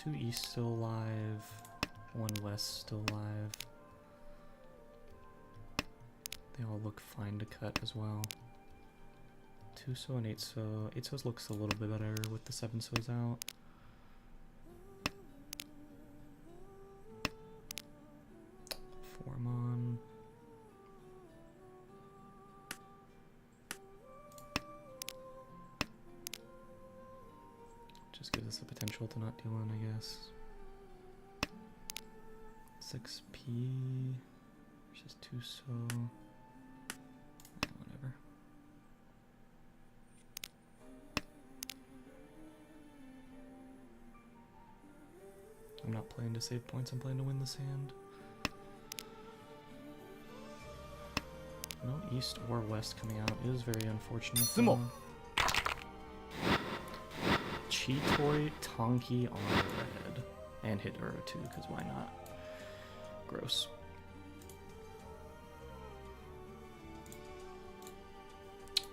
No. 2 east still alive, 1 west still alive. They all look fine to cut as well. 2-so and 8-so. 8-sos looks a little bit better with the 7-sos out. Formon. Just gives us the potential to not deal in, I guess. 6p versus 2-so. Whatever. I'm not playing to save points, I'm playing to win this hand. No east or west coming out is very unfortunate. Cheetoy Tonki on red. And hit Uro too, because why not? Gross.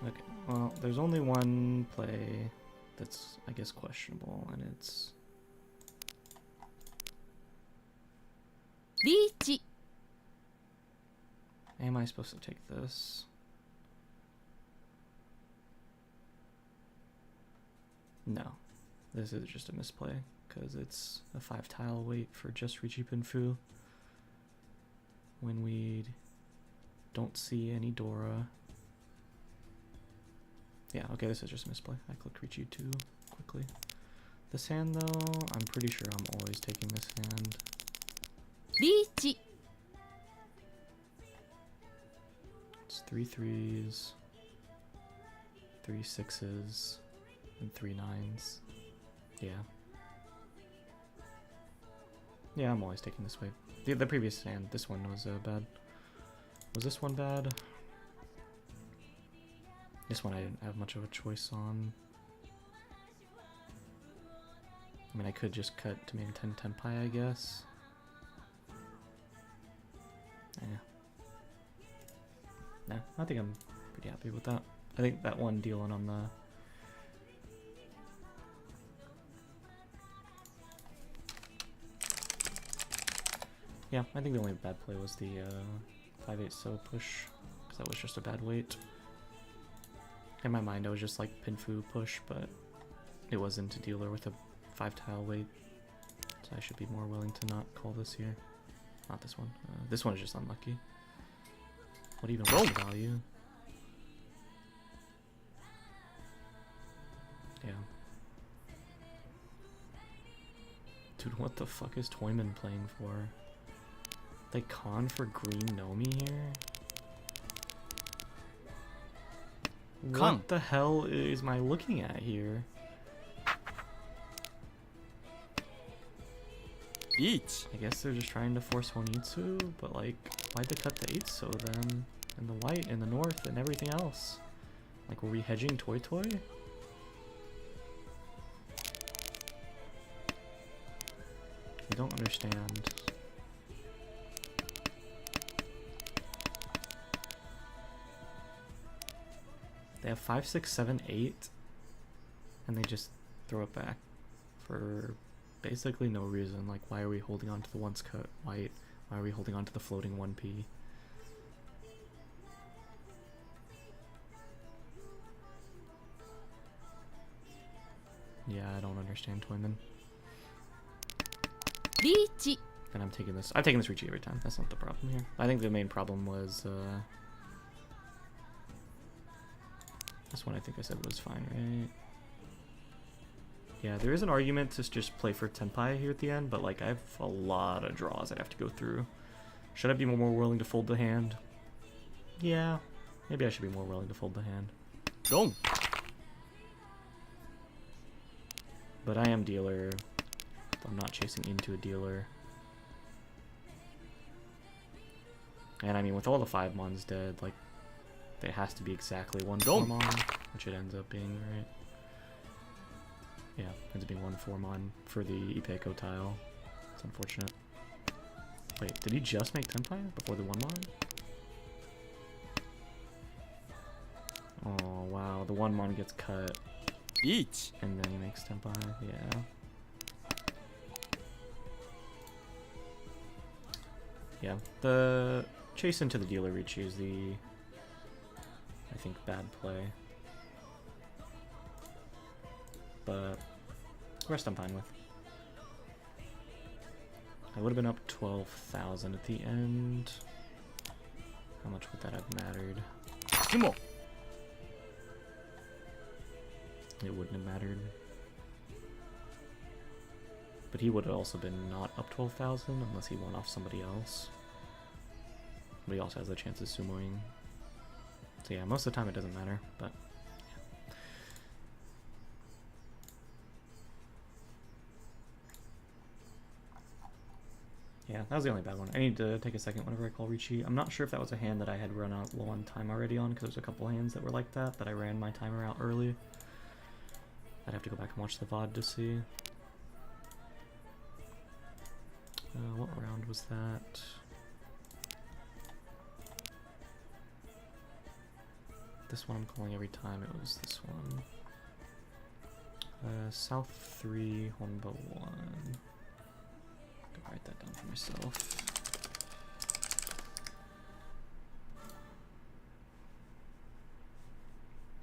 Okay, well, there's only one play that's, I guess, questionable, and it's... Reach. Am I supposed to take this? No. This is just a misplay, because it's a 5-tile wait for just Richi Pinfu. When we don't see any Dora. Yeah, okay, this is just a misplay. I clicked Richi too quickly. This hand, though, I'm pretty sure I'm always taking this hand. Reach. It's 3 3s, 3 6s, and 3 9s. Yeah. Yeah, I'm always taking this way. The previous hand, this one was bad. Was this one bad? This one I didn't have much of a choice on. I mean, I could just cut to maybe 10 Tenpai, I guess. Yeah. Nah, I think I'm pretty happy with that. I think that one dealing on the... Yeah, I think the only bad play was the 5-8 so push, because that was just a bad weight. In my mind, I was just like Pinfu push, but it wasn't a dealer with a 5-tile weight, so I should be more willing to not call this here. Not this one. This one is just unlucky. What even was the value? Yeah. Dude, what the fuck is Toyman playing for? They con for green Nomi here? What the hell is my looking at here? 1. I guess they're just trying to force Honitsu, but like, why'd they cut the 8-so then? And the white and the north and everything else? Like, were we hedging Toy Toy? I don't understand. They have 5, 6, 7, 8, and they just throw it back for basically no reason. Like, why are we holding on to the once cut white? Why are we holding on to the floating 1p? Yeah, I don't understand Toyman. リーチ And I'm taking this. I've taken this Ricci every time. That's not the problem here. I think the main problem was this one. I think I said was fine, right? Yeah, there is an argument to just play for Tenpai here at the end, but like I have a lot of draws I'd have to go through. Should I be more willing to fold the hand? Yeah, maybe I should be more willing to fold the hand. 4 But I am dealer. I'm not chasing into a dealer. And I mean, with all the 5 mons dead, like, it has to be exactly 1 Don't. 4 mon, which it ends up being, right? Yeah, ends up being 1 4 mon for the Ipeco tile. It's unfortunate. Wait, did he just make Tenpai before the 1 mon? Oh, wow, the 1 mon gets cut, 1 and then he makes Tenpai, yeah. Yeah, the chase into the dealer Ricci is the, I think, bad play. But the rest I'm fine with. I would have been up 12,000 at the end. How much would that have mattered? 雲 It wouldn't have mattered. But he would have also been not up 12,000 unless he won off somebody else. But he also has the chance of sumoing. So yeah, most of the time it doesn't matter, but yeah, that was the only bad one. I need to take a second whenever I call Ricci. I'm not sure if that was a hand that I had run out low on time already on, because there's a couple hands that were like that I ran my timer out early. I'd have to go back and watch the VOD to see. What round was that? This one I'm calling every time. It was this one. South 3, Honba 1. Write that down for myself.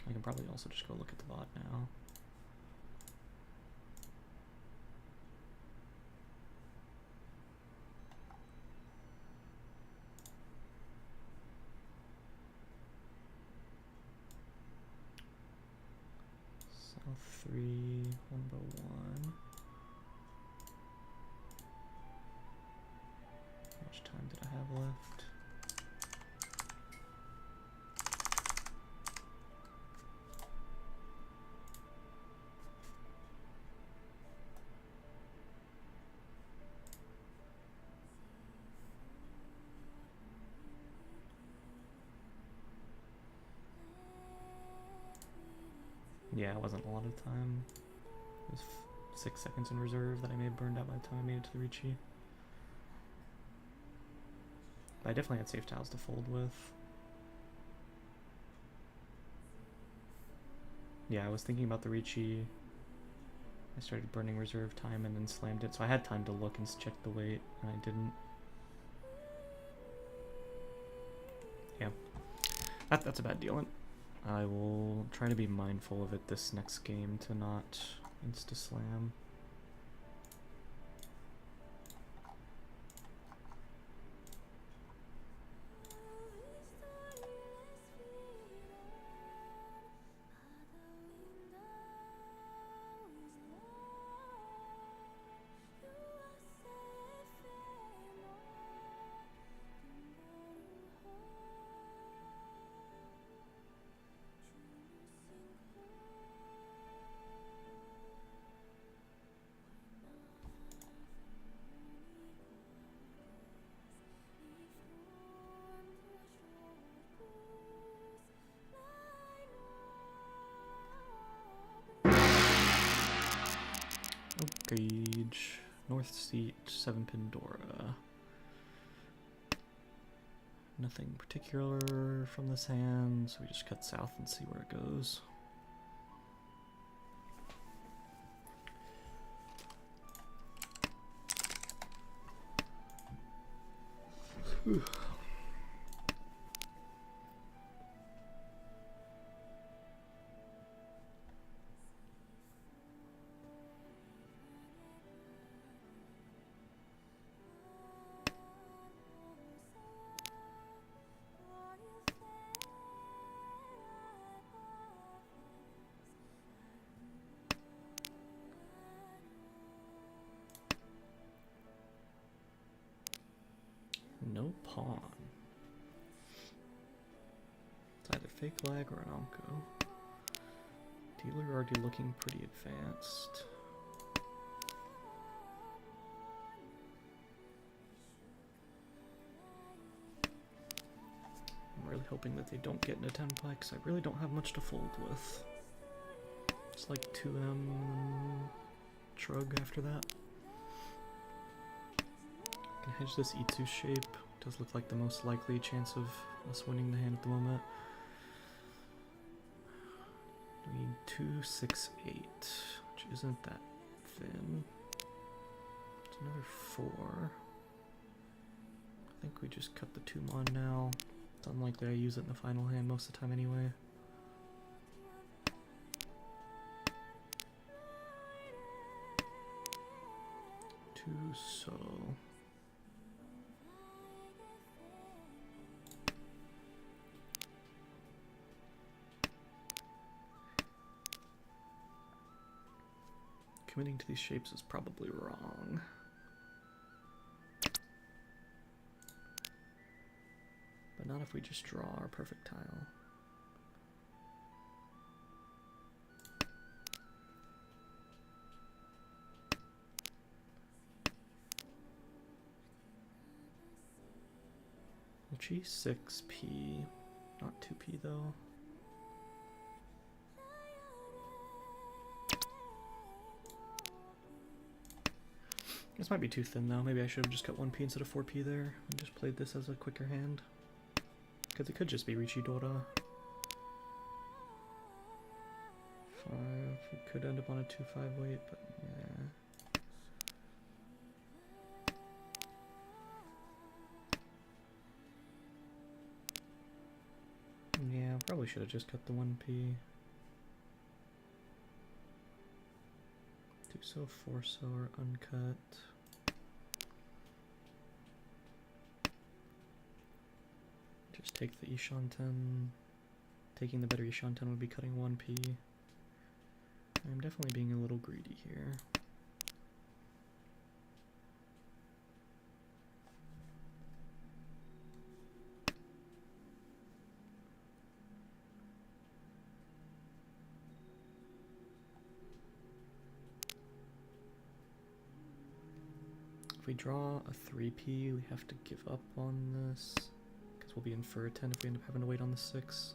I can probably also just go look at the VOD now. South 3, Honba 1. How much time did I have left? Yeah, it wasn't a lot of time. It was 6 seconds in reserve that I may have burned out by the time I made it to the Ricci. But I definitely had safe tiles to fold with. Yeah, I was thinking about the Ricci. I started burning reserve time and then slammed it, so I had time to look and check the weight, and I didn't. Yeah. That's a bad deal. I will try to be mindful of it this next game to not insta-slam. North Seat, 7 Pandora. Nothing particular from this hand, so we just cut south and see where it goes. Whew. No pawn. It's either fake lag or an onko. Dealer already looking pretty advanced. I'm really hoping that they don't get into 10 play, because I really don't have much to fold with. It's like 2M and shrug after that. Can hedge this E2 shape. Does look like the most likely chance of us winning the hand at the moment. We need 2, 6, 8, which isn't that thin. It's another 4. I think we just cut the 2 mon now. It's unlikely I use it in the final hand most of the time anyway. 2 so. Committing to these shapes is probably wrong. But not if we just draw our perfect tile. Well, G6P, not 2P though. This might be too thin though. Maybe I should have just cut 1P instead of 4P there and just played this as a quicker hand. Because it could just be Richidora. 5. We could end up on a 2-5 weight, but yeah. Yeah, probably should have just cut the 1P. 2 so, 4 so, or uncut. Just take the Ishanten. Taking the better Ishanten would be cutting 1P. I'm definitely being a little greedy here. If we draw a 3P, we have to give up on this. We'll be in for a 10 if we end up having to wait on the 6.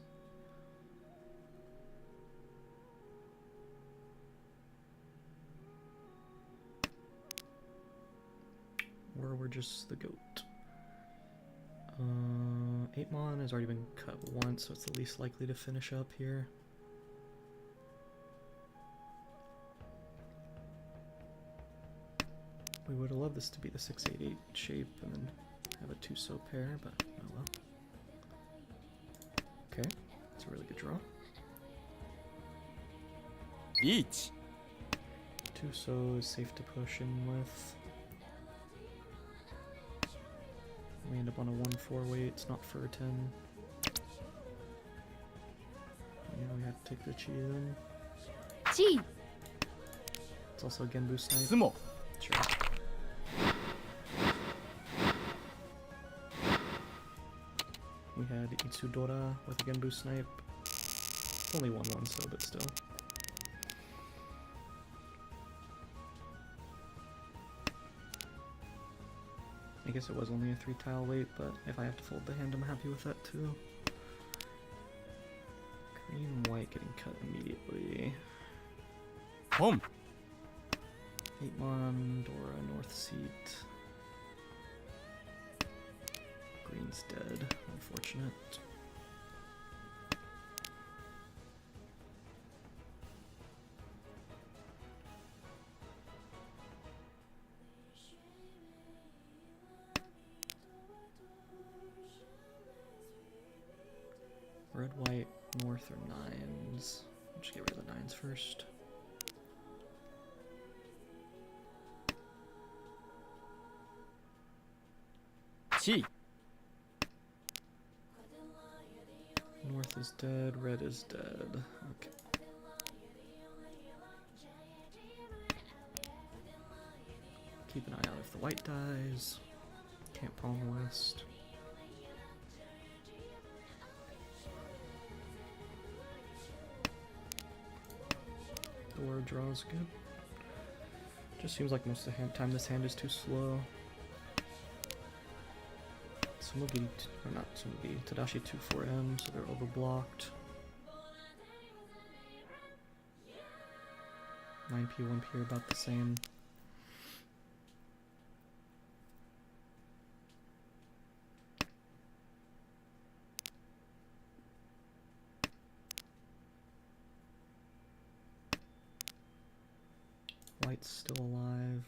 Or we're just the goat. 8 mon has already been cut once, so it's the least likely to finish up here. We would have loved this to be the 6-8-8 shape and then have a 2 so pair, but oh well. Okay, that's a really good draw. Each. 2 so is safe to push in with. We end up on a 1-4 weight, it's not for a 10. Yeah, we have to take the chi then. Chi. It's also a Genbu snipe. Sumo. Sure. We had Itsudora with a Genbu snipe. Only 1-1 so, but still. I guess it was only a 3 tile weight, but if I have to fold the hand, I'm happy with that too. Green white getting cut immediately. Home. 8-mon, Dora, North Seat. Green's dead, unfortunate. Red, white, north, or nines. Let's just get rid of the nines first. Chi. North is dead, red is dead. Okay. Keep an eye out if the white dies. Can't pawn west. Dora draws good. Just seems like most of the time this hand is too slow. Tsumugi, or not Tsumugi, Tadashi 2-4M, so they're overblocked. 9p, 1p are about the same. White's still alive.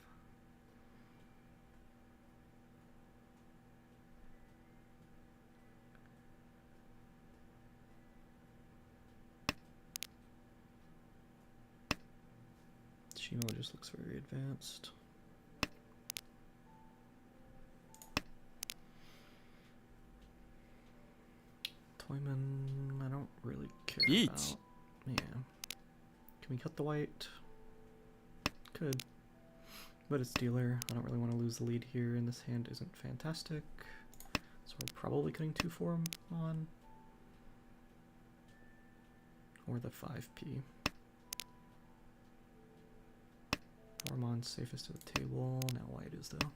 Shimo just looks very advanced. Toyman, I don't really care Eat. about. Yeah. Can we cut the white? Could. But it's dealer. I don't really want to lose the lead here, and this hand isn't fantastic. So we're probably cutting 2-4 on. Or the 5p. Ormon's safest at the table. Now white is though.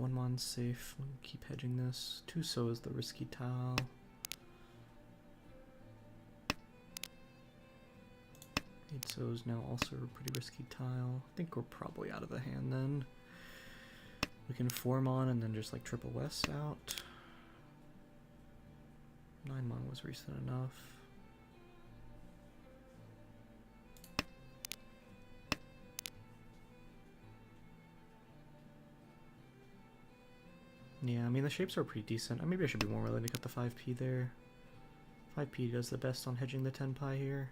1-mon's safe. We'll keep hedging this. 2-so is the risky tile. So is now also a pretty risky tile. I think we're probably out of the hand then. We can 4-mon and then just like triple west out. 9-mon was recent enough. Yeah, I mean the shapes are pretty decent. Maybe I should be more willing to cut the 5p there. 5p does the best on hedging the 10 pi here.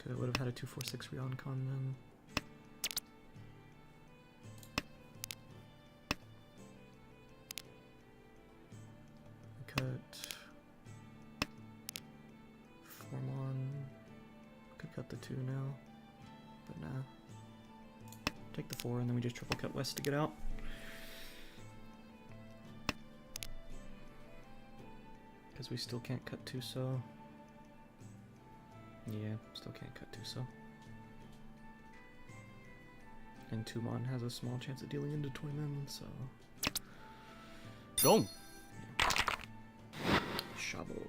I would have had a 2-4-6 Ryoncon then. Cut 4-mon. Could cut the 2 now, but nah. Take the 4 and then we just triple cut west to get out. Because we still can't cut 2-so. Yeah, still can't cut 2-so. And 2-mon has a small chance of dealing into Toyman, so... Wrong. Shabo.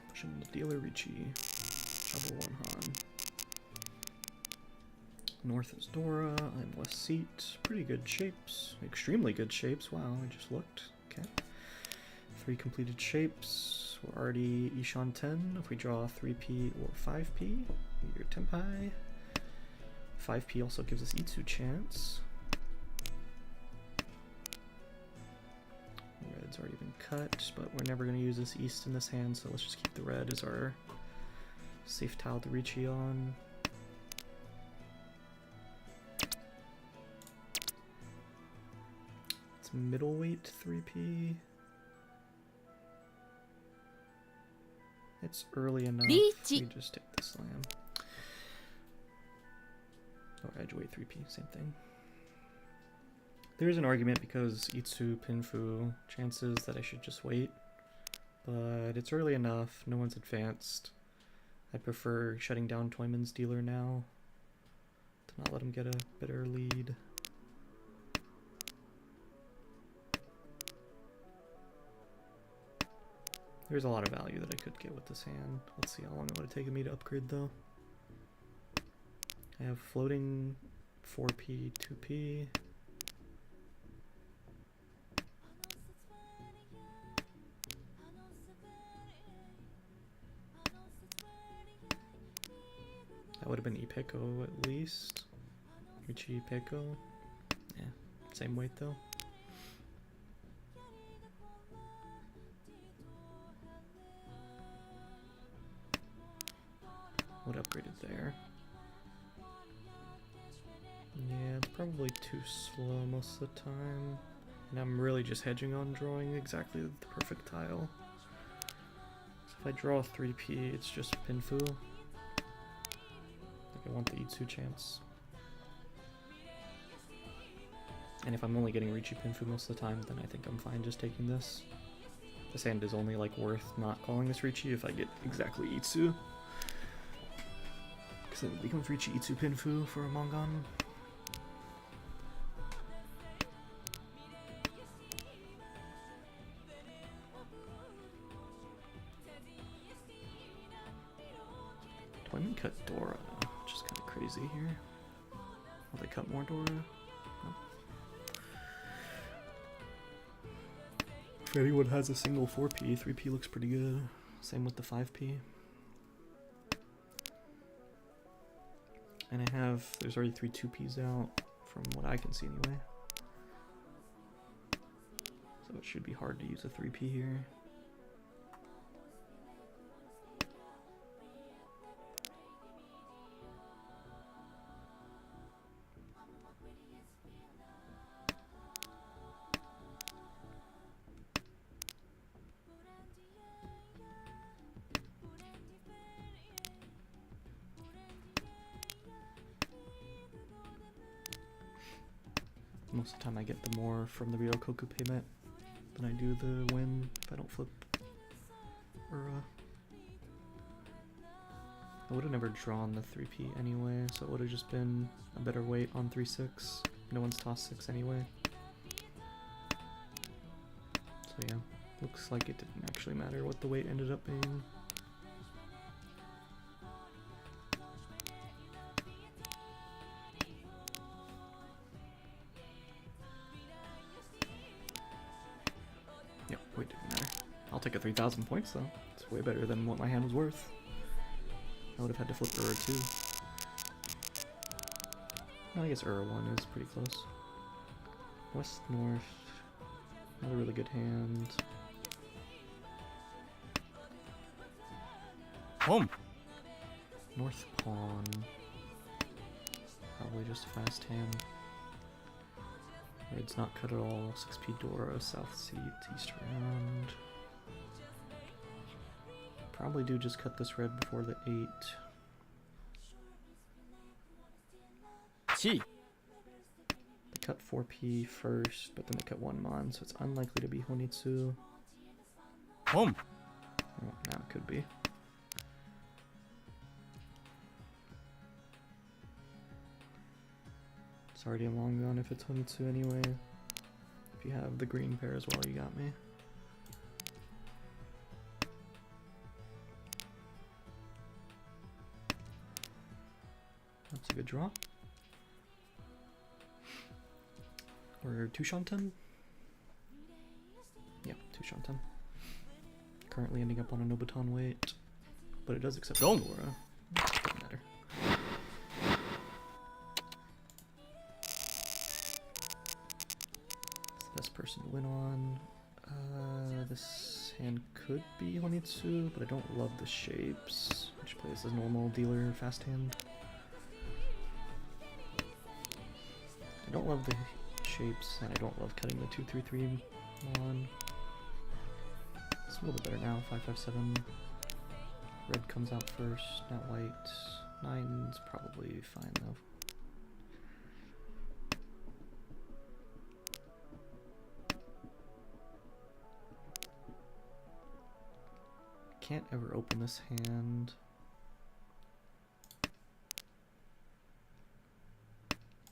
Pushing the dealer, Ricci. Shabo 1 Han. North is Dora, I'm West Seat. Pretty good shapes. Extremely good shapes. Wow, I just looked. Okay. 3 completed shapes. We're already Ishan 10. If we draw 3p or 5p, we get your Tenpai. 5p also gives us Itsu chance. Red's already been cut, but we're never going to use this east in this hand, so let's just keep the red as our safe tile to Ricci on. It's middleweight 3p. It's early enough. We just take the slam. Oh, edgeweight 3p, same thing. There is an argument because Itsu, Pinfu, chances that I should just wait. But it's early enough, no one's advanced. I prefer shutting down Toyman's dealer now to not let him get a better lead. There's a lot of value that I could get with this hand. Let's see how long it would have taken me to upgrade though. I have floating 4p, 2p. That would have been Ipeko at least. Richie Ipeko. Yeah, same weight though. Would upgrade it there. Yeah, it's probably too slow most of the time. And I'm really just hedging on drawing exactly the perfect tile. So if I draw a 3p, it's just Pinfu. Like I want the Itsu chance. And if I'm only getting Richi Pinfu most of the time, then I think I'm fine just taking this. This hand is only like worth not calling this Richi if I get exactly Itsu. Because then it becomes Richi Itsu Pinfu for a Mongon. Do I even cut Dora? Which is kind of crazy here. Will they cut more Dora? No. If anyone has a single 4p, 3p looks pretty good. Same with the 5p. And there's already 3 2p's out, from what I can see anyway. So it should be hard to use a 3p here. Most of the time I get the more from the Ryokoku payment than I do the win if I don't flip Ura. I would have never drawn the 3p anyway, so it would have just been a better weight on 3-6. No one's tossed 6 anyway. So yeah, looks like it didn't actually matter what the weight ended up being. Wait, didn't matter. I'll take a 3,000 points though. It's way better than what my hand was worth. I would have had to flip Ura 2. I guess Ura 1 is pretty close. West North. Another really good hand. Home. North Pawn. Probably just a fast hand. Red's not cut at all. 6p Dora, South Seat, East Round. Probably do just cut this red before the 8. Chi. They cut 4p first, but then they cut 1 mon, so it's unlikely to be Honitsu. Home. Oh, now it could be. It's already a long gone if it's Honitsu anyway. If you have the green pair as well, you got me. That's a good draw. Or 2 Shanten? Yeah, 2 Shanten. Currently ending up on a Nobuton weight, but it does accept Don't. Dora. Doesn't matter. Best person to win on. This hand could be Honitsu, but I don't love the shapes. I should play this as normal dealer fast hand. I don't love the shapes, and I don't love cutting the 2-3-3 on. It's a little bit better now. 5-5-7. Red comes out first, not white. 9's probably fine though. Can't ever open this hand.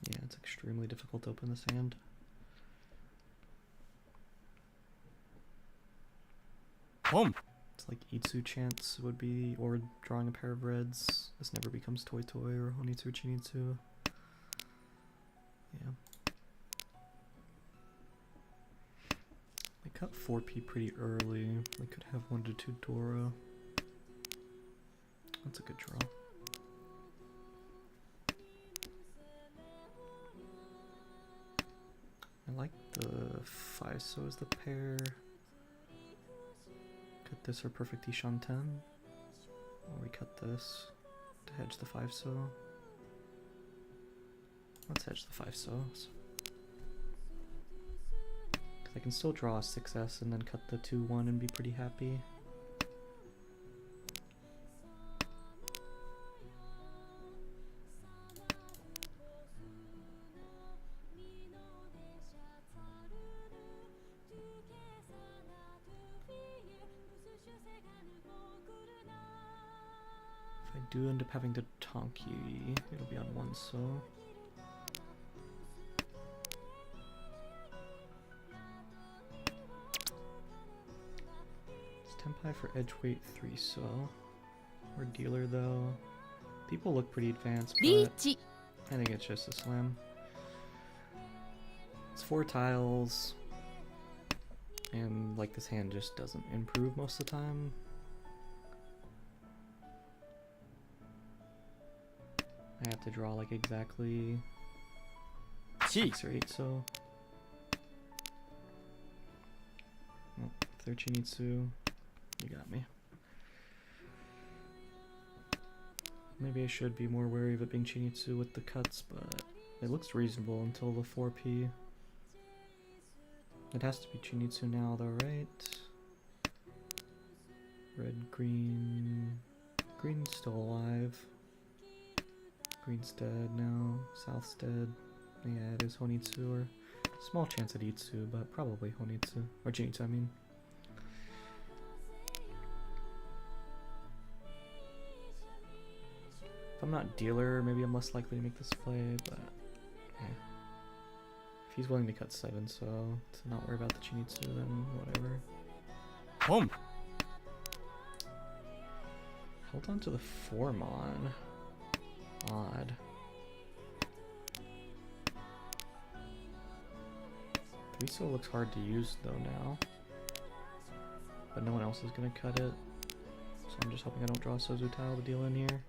Yeah, it's extremely difficult to open this hand. Home. cards like Itsu Chance would be, or drawing a pair of reds. This never becomes Toy Toy or Honitsu Chinitsu. Yeah. They cut 4P pretty early. They could have 1 to 2 Dora. That's a good draw. I like the Faiso as the pair. Cut this or Perfect Ishan 10. Or we cut this to hedge the 5-so. Let's hedge the 5-sos. Because I can still draw a 6S and then cut the 2-1 and be pretty happy. If I do end up having to Tonki, it'll be on 1-so. Tenpai for edge weight 3-so. We're dealer though. People look pretty advanced, but リーチ I think it's just a slam. It's 4 tiles, and like this hand just doesn't improve most of the time. I have to draw like exactly 地 6 or 8, so. Well, if they're Chinitsu, you got me. Maybe I should be more wary of it being Chinitsu with the cuts, but it looks reasonable until the 4P. It has to be Chinitsu now though, right? Red, green. Green's still alive. Green's dead now. South's dead. Yeah, it is Honitsu, or small chance at Itsu, but probably Honitsu. Or Chinitsu, I mean. If I'm not dealer, maybe I'm less likely to make this play, but yeah. If he's willing to cut 7, so to not worry about the Chinitsu, then whatever. 本 Held on to the 4-mon. Odd. Three-so looks hard to use though now. But no one else is gonna cut it. So I'm just hoping I don't draw a Sozu tile to deal in here.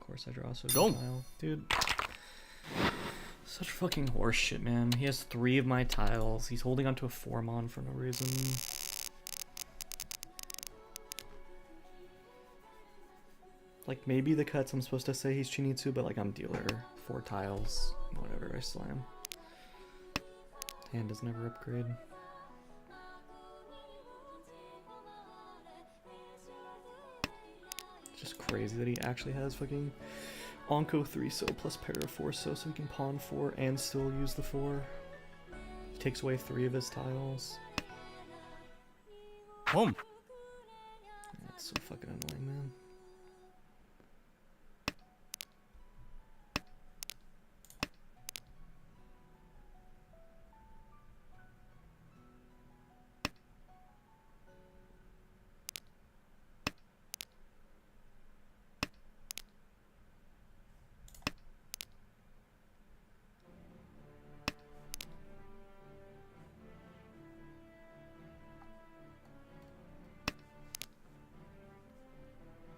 Of course I draw a Sozu Go. tile. Dude. Such fucking horseshit, man. He has 3 of my tiles. He's holding onto a 4-mon for no reason. Like, maybe the cuts I'm supposed to say he's Chinitsu, but like, I'm dealer. 4 tiles. Whatever, I slam. Hand does never upgrade. It's just crazy that he actually has fucking Onko 3-so plus pair of 4-so, so he can pawn 4 and still use the 4. He takes away 3 of his tiles. 本 That's so fucking annoying, man.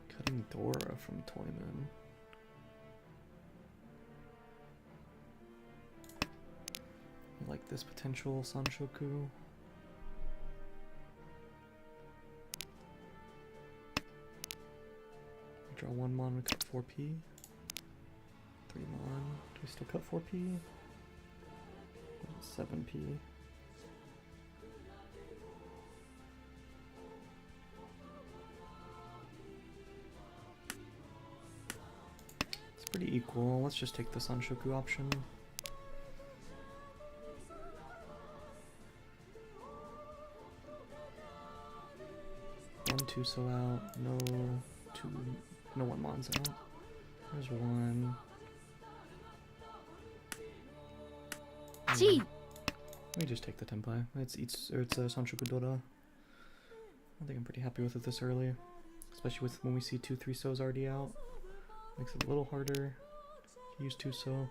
Cutting Dora from Toyman. I like this potential Sanshoku. Draw 1 mon and cut 4P. 3 mon. Do we still cut 4P? 7P. It's pretty equal. Let's just take the Sanshoku option. One 2-so out. No 1 mon's out. There's one. 地位 Let me just take the Tenpai. It's Sanshoku Dora. I think I'm pretty happy with it this early. Especially with when we see 2-3 So's already out. Makes it a little harder to use 2 So.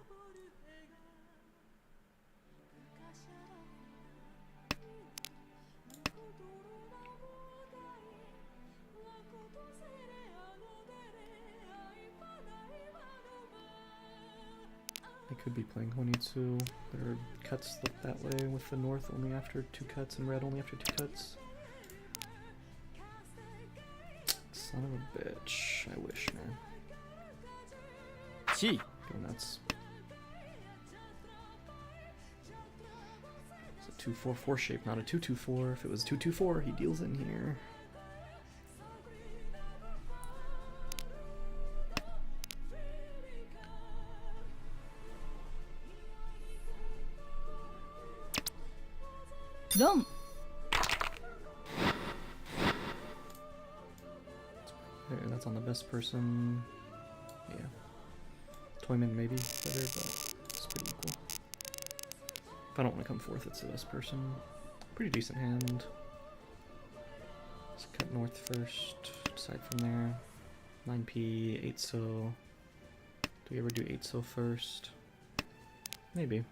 I could be playing Honitsu. There are cuts that way with the north only after 2 cuts and red only after 2 cuts. Son of a bitch. I wish, man. 地位 Go nuts. It's a 2-4-4 shape, not a 2-2-4. If it was 2-2-4, he deals in here. Ron Okay, that's on the best person. Yeah. Toyman maybe better, but it's pretty equal. If I don't want to come fourth, it's the best person. Pretty decent hand. Let's cut north first, decide from there. 9p, 8 So. Do we ever do 8 So first? Maybe.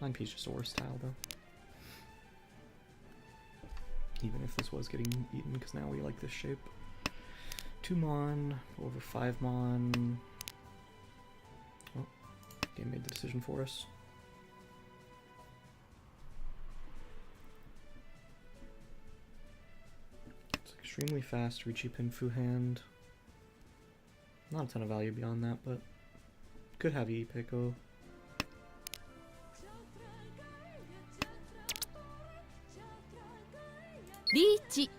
9p is just a worse tile though. Even if this was getting eaten, because now we like this shape. 2 Mon, over 5 Mon. Oh, game made the decision for us. It's extremely fast, Richi Pinfu hand. Not a ton of value beyond that, but could have Ipeko. Reach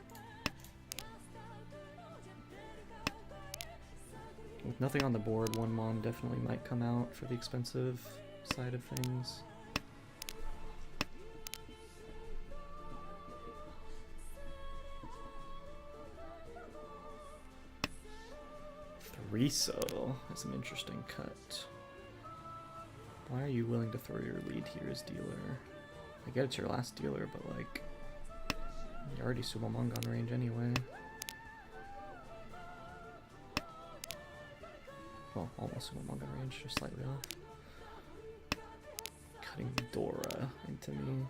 With nothing on the board, 1 Mon definitely might come out for the expensive side of things. Three So is an interesting cut. Why are you willing to throw your lead here as dealer? I get it's your last dealer, but like, you're already Sumomongan range anyway. Well, almost Sumomongan range, just slightly off. Cutting Dora into me.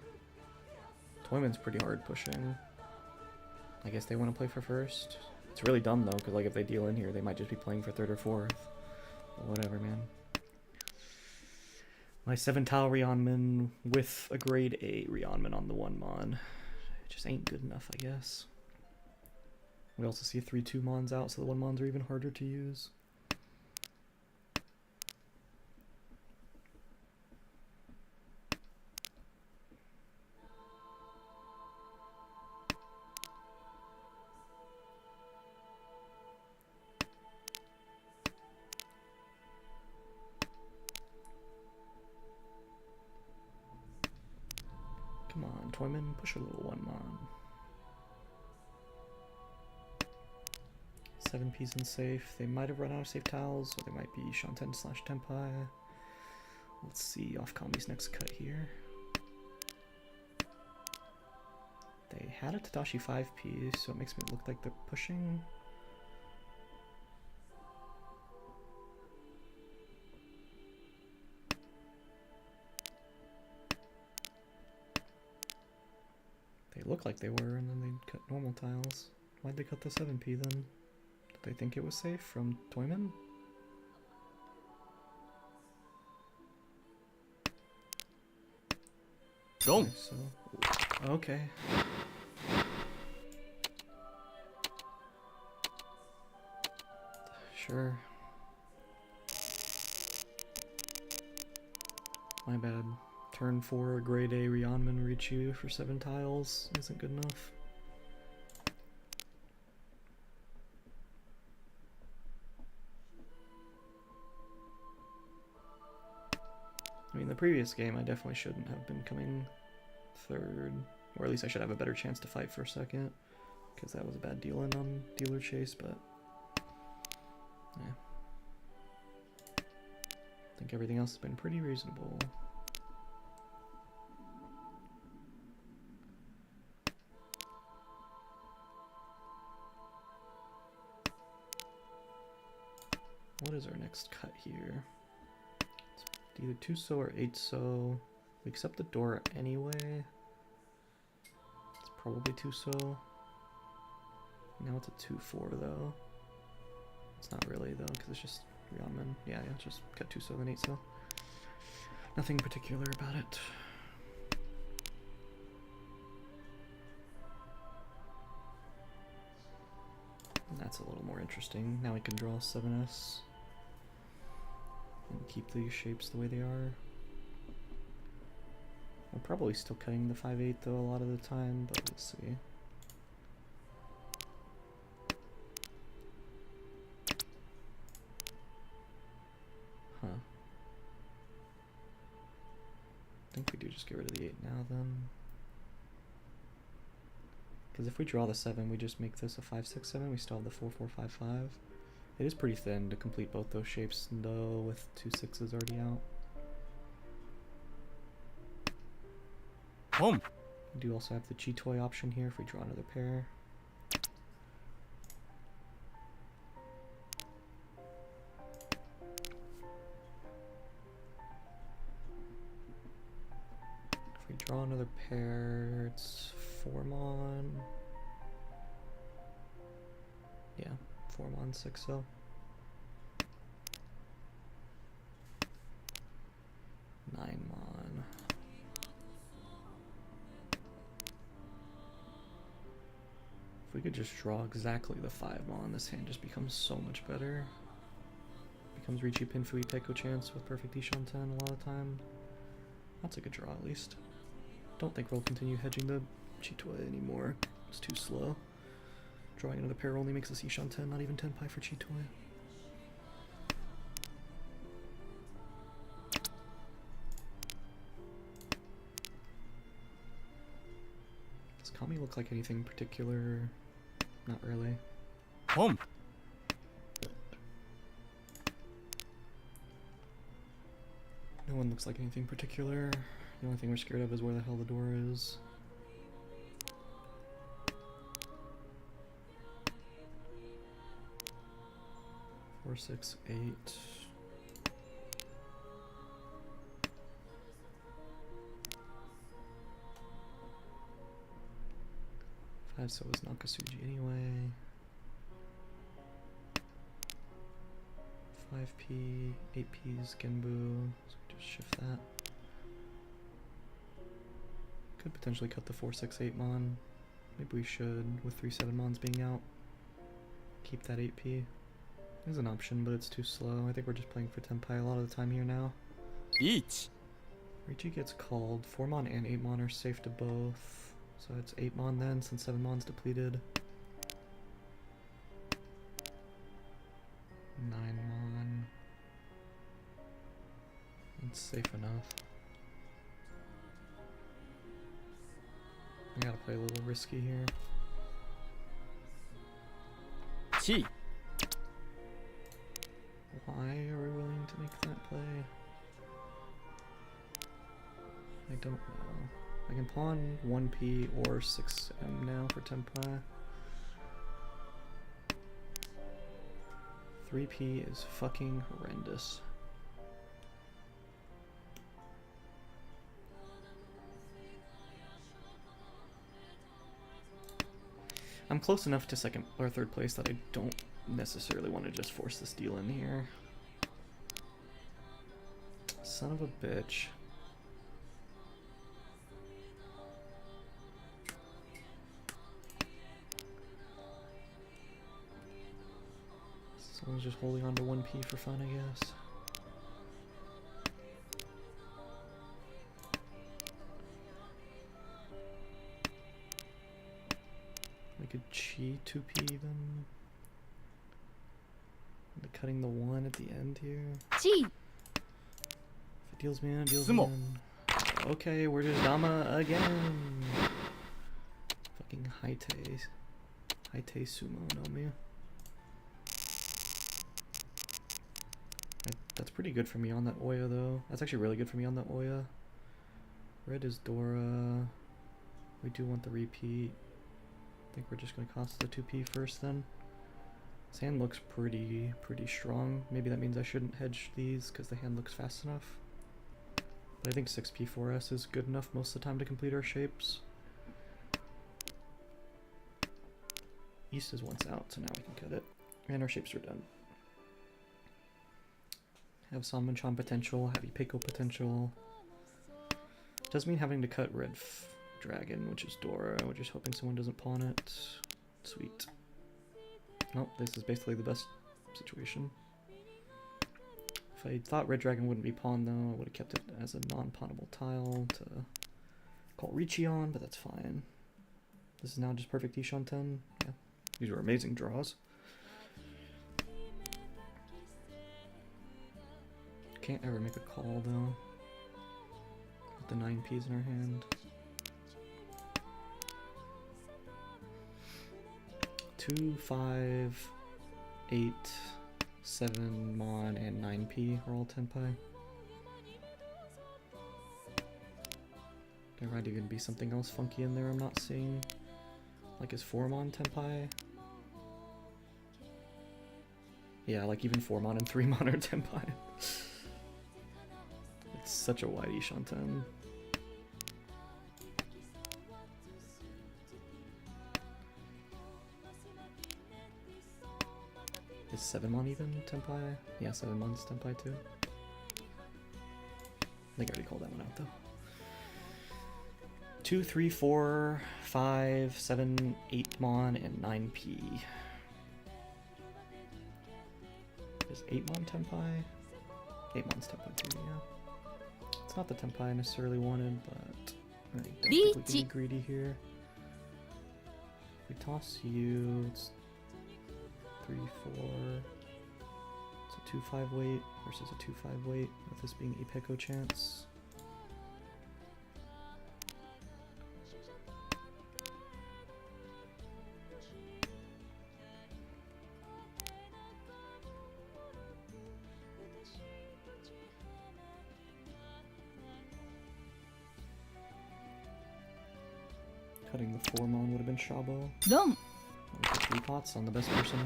Toyman's pretty hard pushing. I guess they want to play for first. It's really dumb though, because like if they deal in here, they might just be playing for third or fourth. But whatever, man. My 7 tile Rionman with a grade A Rionman on the 1 Mon. It just ain't good enough, I guess. We also see 3-2 Mons out, so the 1 Mons are even harder to use. Come on, Toyman, push a little 1 Mon. 7 P's in safe. They might have run out of safe tiles, so they might be Shanten / Tenpai. Let's see off Kami's next cut here. They had a Tadashi 5P, so it makes me look like they're pushing. They look like they were, and then they cut normal tiles. Why'd they cut the 7P then? Did they think it was safe from Toyman? Wrong. So, okay. Sure. My bad. Turn 4, grade A Rionman reach you for 7 tiles isn't good enough. I mean, the previous game I definitely shouldn't have been coming third, or at least I should have a better chance to fight for second, because that was a bad deal in on dealer chase, but Yeah. I think everything else has been pretty reasonable. What is our next cut here? It's either 2-so or 8-so. We accept the door anyway. It's probably 2-so. Now it's a 2-4 though. It's not really though, because it's just Ryanman. Yeah, it's just cut 2-so then 8-so. Nothing particular about it. And that's a little more interesting. Now we can draw 7S and keep these shapes the way they are. We're probably still cutting the 5/8 though a lot of the time, but we'll see. Huh. I think we do just get rid of the 8 now then. Because if we draw the 7, we just make this a 5/6/7. We still have the 4/4/5/5. It is pretty thin to complete both those shapes though, with 2 6s already out. Home. We do also have the G-toy option here if we draw another pair. If we draw another pair, it's 4-mon. Yeah, 4-mon 6-so. Nine-mon. If we could just draw exactly the 5-mon, this hand just becomes so much better. Becomes Richi Pinfui Peko chance with perfect Ishan 10 a lot of the time. That's a good draw at least. Don't think we'll continue hedging the Chitoy anymore. It's too slow. Drawing another pair only makes us Ishan 10, not even 10 pi for Chitoy. Does Kami look like anything particular? Not really. Home. No one looks like anything particular. The only thing we're scared of is where the hell the door is. Four, 6, 8. Five, so is Nakasuji anyway. 5p, 8p is Genbu, so we just shift that. Could potentially cut the 4, 6, 8 mon. Maybe we should, with 3, 7 mons being out. Keep that 8p. Is an option, but it's too slow. I think we're just playing for 10 pi a lot of the time here now. Each. Richi gets called. 4 mon and 8 mon are safe to both. So it's 8 mon then, since 7 mon's depleted. 9 mon. It's safe enough. I gotta play a little risky here. Chi. Why are we willing to make that play? I don't know. I can pawn 1p or 6m now for 10 pi. 3p is fucking horrendous. I'm close enough to second or third place that I don't necessarily want to just force this deal in here. Son of a bitch. Someone's just holding on to 1p for fun, I guess. We could chi 2p them. Cutting the 1 at the end here. Chi. If it deals me in, it deals me Sumo. in. Okay, we're just Dama again. Fucking Haite. Haite Sumo, no me. That's pretty good for me on that Oya though. That's actually really good for me on that Oya. Red is Dora. We do want the repeat. I think we're just gonna cost the 2p first then. This hand looks pretty strong. Maybe that means I shouldn't hedge these because the hand looks fast enough. But I think 6p4s is good enough most of the time to complete our shapes. East is once out, so now we can cut it. And our shapes are done. Have Sanmanchan potential, have Ipeko potential. Does mean having to cut red dragon, which is Dora. We're just hoping someone doesn't pawn it. Sweet. Nope, this is basically the best situation. If I thought red dragon wouldn't be pawned though, I would have kept it as a non-pawnable tile to call Ricci on, but that's fine. This is now just perfect Ishan 10. Yeah. These were amazing draws. Can't ever make a call though. With the 9p's in our hand. 2, 5, 8, 7 Mon, and 9p are all Tenpai. There might even be something else funky in there I'm not seeing. Like is 4 Mon Tenpai? Yeah, like even 4 Mon and 3 Mon are Tenpai. It's such a wide Ishan 10. Is 7 Mon even Tenpai? Yeah, 7 Mon's Tenpai too. I think I already called that one out though. 2, 3, 4, 5, 7, 8 Mon, and 9p. Is 8 Mon Tenpai? 8 Mon's Tenpai too, yeah. It's not the Tenpai I necessarily wanted, but I don't think we can be greedy here. If we toss you, it's 3, 4. It's a 2-5 weight versus a 2-5 weight, with this being Ipeko chance. Cutting the 4 Mon would have been Shabo. Dom. We put 3 pots on the best person.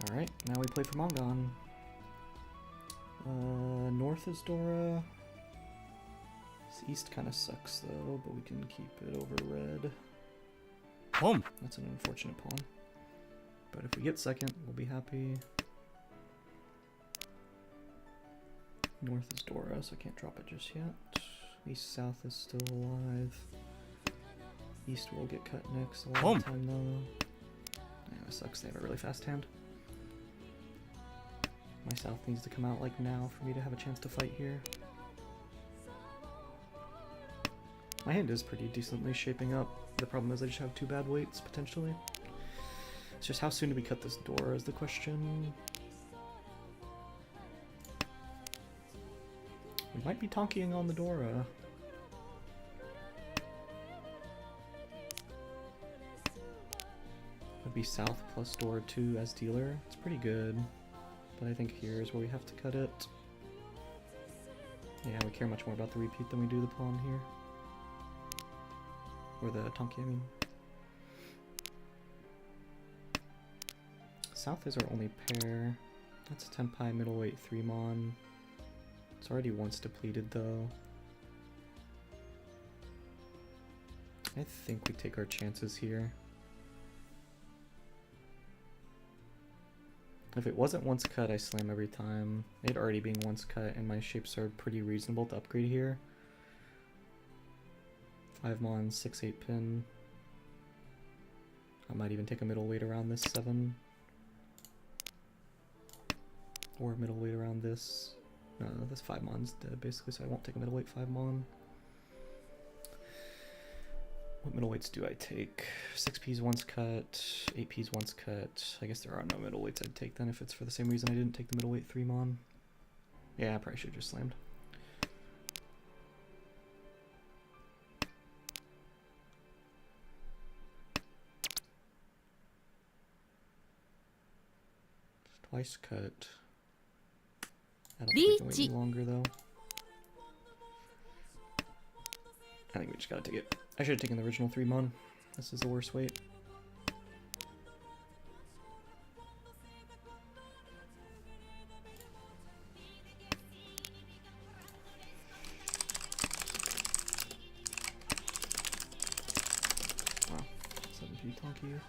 Alright, now we play for Mongon. North is Dora. This east kind of sucks though, but we can keep it over red. Home. That's an unfortunate pawn. But if we get second, we'll be happy. North is Dora, so I can't drop it just yet. East-south is still alive. East will get cut next a lot of time though. Yeah, that sucks. They have a really fast hand. My south needs to come out like now for me to have a chance to fight here. My hand is pretty decently shaping up. The problem is I just have 2 bad weights, potentially. It's just how soon do we cut this door is the question. We might be tonkying on the Dora. Would be south plus Dora 2 as dealer. It's pretty good. But I think here is where we have to cut it. Yeah, we care much more about the repeat than we do the pawn here. Or the tonky, I mean. South is our only pair. That's a Tenpai middleweight 3 Mon. It's already once depleted though. I think we take our chances here. If it wasn't once cut, I slam every time. It already being once cut, and my shapes are pretty reasonable to upgrade here. 5 Mon, 6, 8 pin. I might even take a middleweight around this 7. Or middleweight around this. No, this 5 Mon's dead basically, so I won't take a middleweight 5 Mon. What middleweights do I take? 6p's once cut, 8p's once cut. I guess there are no middleweights I'd take then if it's for the same reason I didn't take the middleweight 3 Mon. Yeah, I probably should have just slammed. twice cut. I don't think we can wait any Reach. longer though. I think we just gotta take it. I should have taken the original 3 mon. This is the worst wait. Wow. 7P Tonki.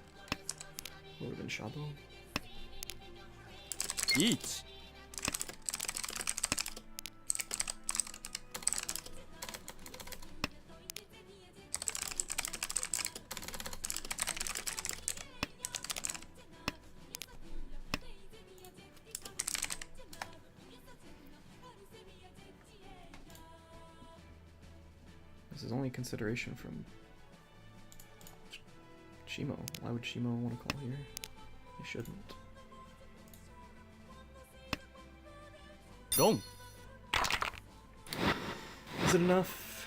Would have been Shabo. リーチ This is only consideration from Shimo. Why would Shimo want to call here? He shouldn't. ロン Is it enough?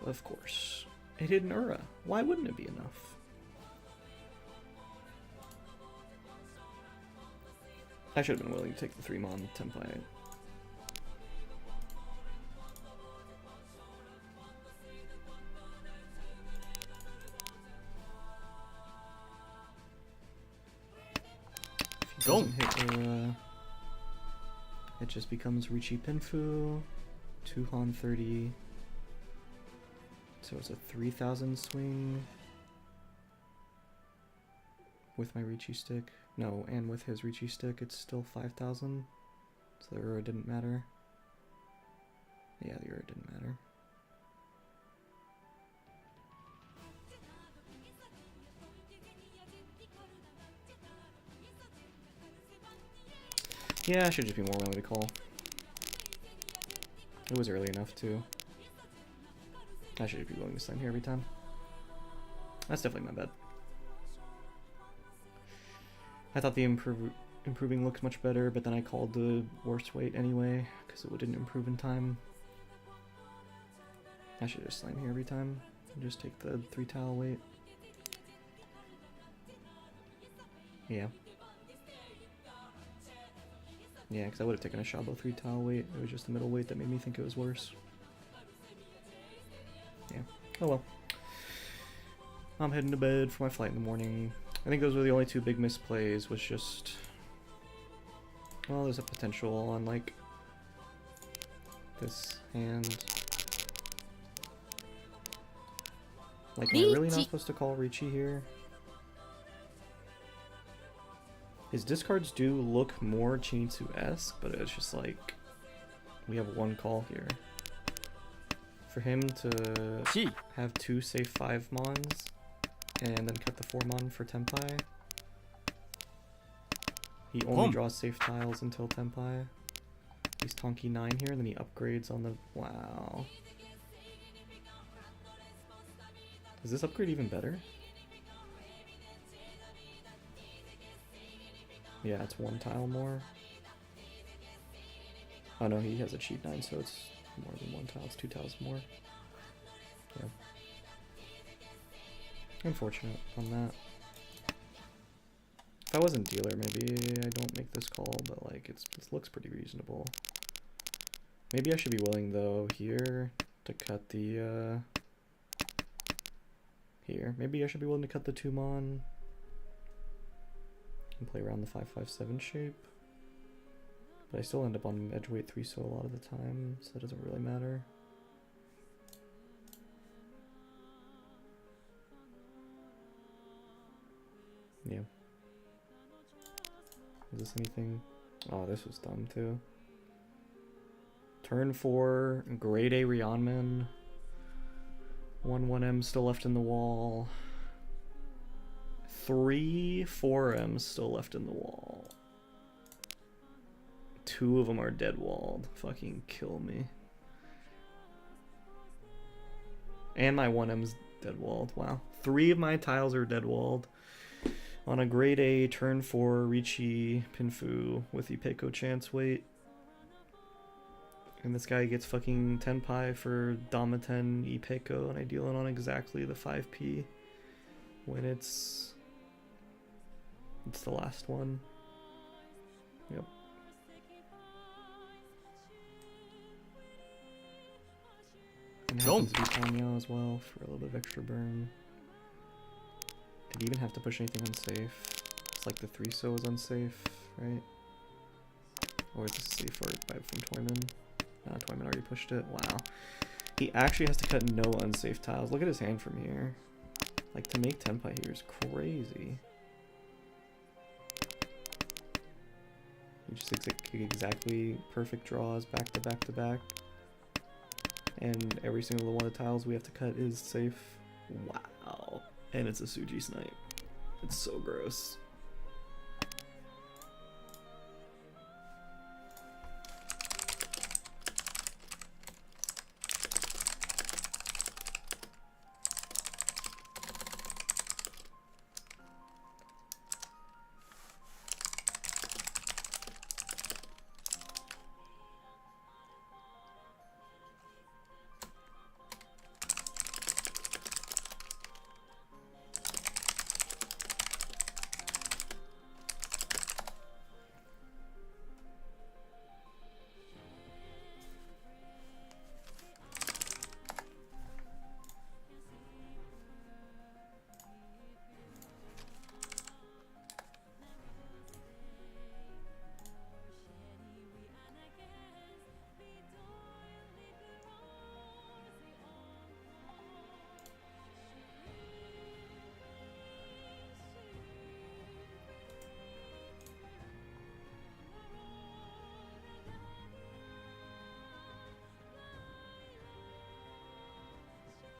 Of course. It hit an Ura. Why wouldn't it be enough? I should have been willing to take the 3 mon Tempai. If he doesn't hit Ura, it just becomes Richi Pinfu, 2 Han 30. So it's a 3,000 swing with my Richi stick. No, and with his Richi stick, it's still 5,000. So the Ura didn't matter. Yeah, the Ura didn't matter. Yeah, I should just be more willing to call. It was early enough, too. I should be willing to slam here every time. That's definitely my bad. I thought the improving looked much better, but then I called the worst weight anyway, because it didn't improve in time. I should just slam here every time, and just take the 3 tile weight. Yeah. Yeah, because I would have taken a Shabo 3 tile weight. It was just the middle weight that made me think it was worse. Yeah. Oh well. I'm heading to bed for my flight in the morning. I think those were the only 2 big misplays, was just... Well, there's a potential on, like, this hand. Like, am I really not supposed to call Richi here? His discards do look more Chinitsu-esque, but it's just like, we have 1 call here. For him to G have 2 say 5 mons, and then cut the 4 mon for Tempai. He only draws safe tiles until Tempai. He's Tonki 9 here, and then he upgrades on the... Wow. Is this upgrade even better? Yeah, it's 1 tile more. Oh no, he has a cheat 9, so it's more than 1 tile. It's 2 tiles more. Yeah. Unfortunate on that. If I wasn't dealer, maybe I don't make this call, but like it looks pretty reasonable. Maybe I should be willing though here to cut the here. Maybe I should be willing to cut the 2 mon and play around the 5-5-7 shape. But I still end up on edge weight 3 so a lot of the time, so it doesn't really matter. Yeah. Is this anything? Oh, this was dumb too. Turn 4, grade A Rionman. 1-1M still left in the wall. 3 4M still left in the wall. 2 of them are dead walled. Fucking kill me. And my 1M's dead walled. Wow. 3 of my tiles are dead walled. On a grade A turn 4 Richi Pinfu with Ipeco chance weight. And this guy gets fucking 10 pi for Dama 10 Ipeco, and I deal it on exactly the 5p when it's the last one. Yep. And happens to be ARML as well for a little bit of extra burn. Did he even have to push anything unsafe? It's like the 3-so is unsafe, right? Or is this a safe art from Toyman? No, Toyman already pushed it. Wow. He actually has to cut no unsafe tiles. Look at his hand from here. Like, to make Tenpai here is crazy. He just exactly perfect draws back to back to back. And every single one of the tiles we have to cut is safe. Wow. And it's a Suji snipe. It's so gross.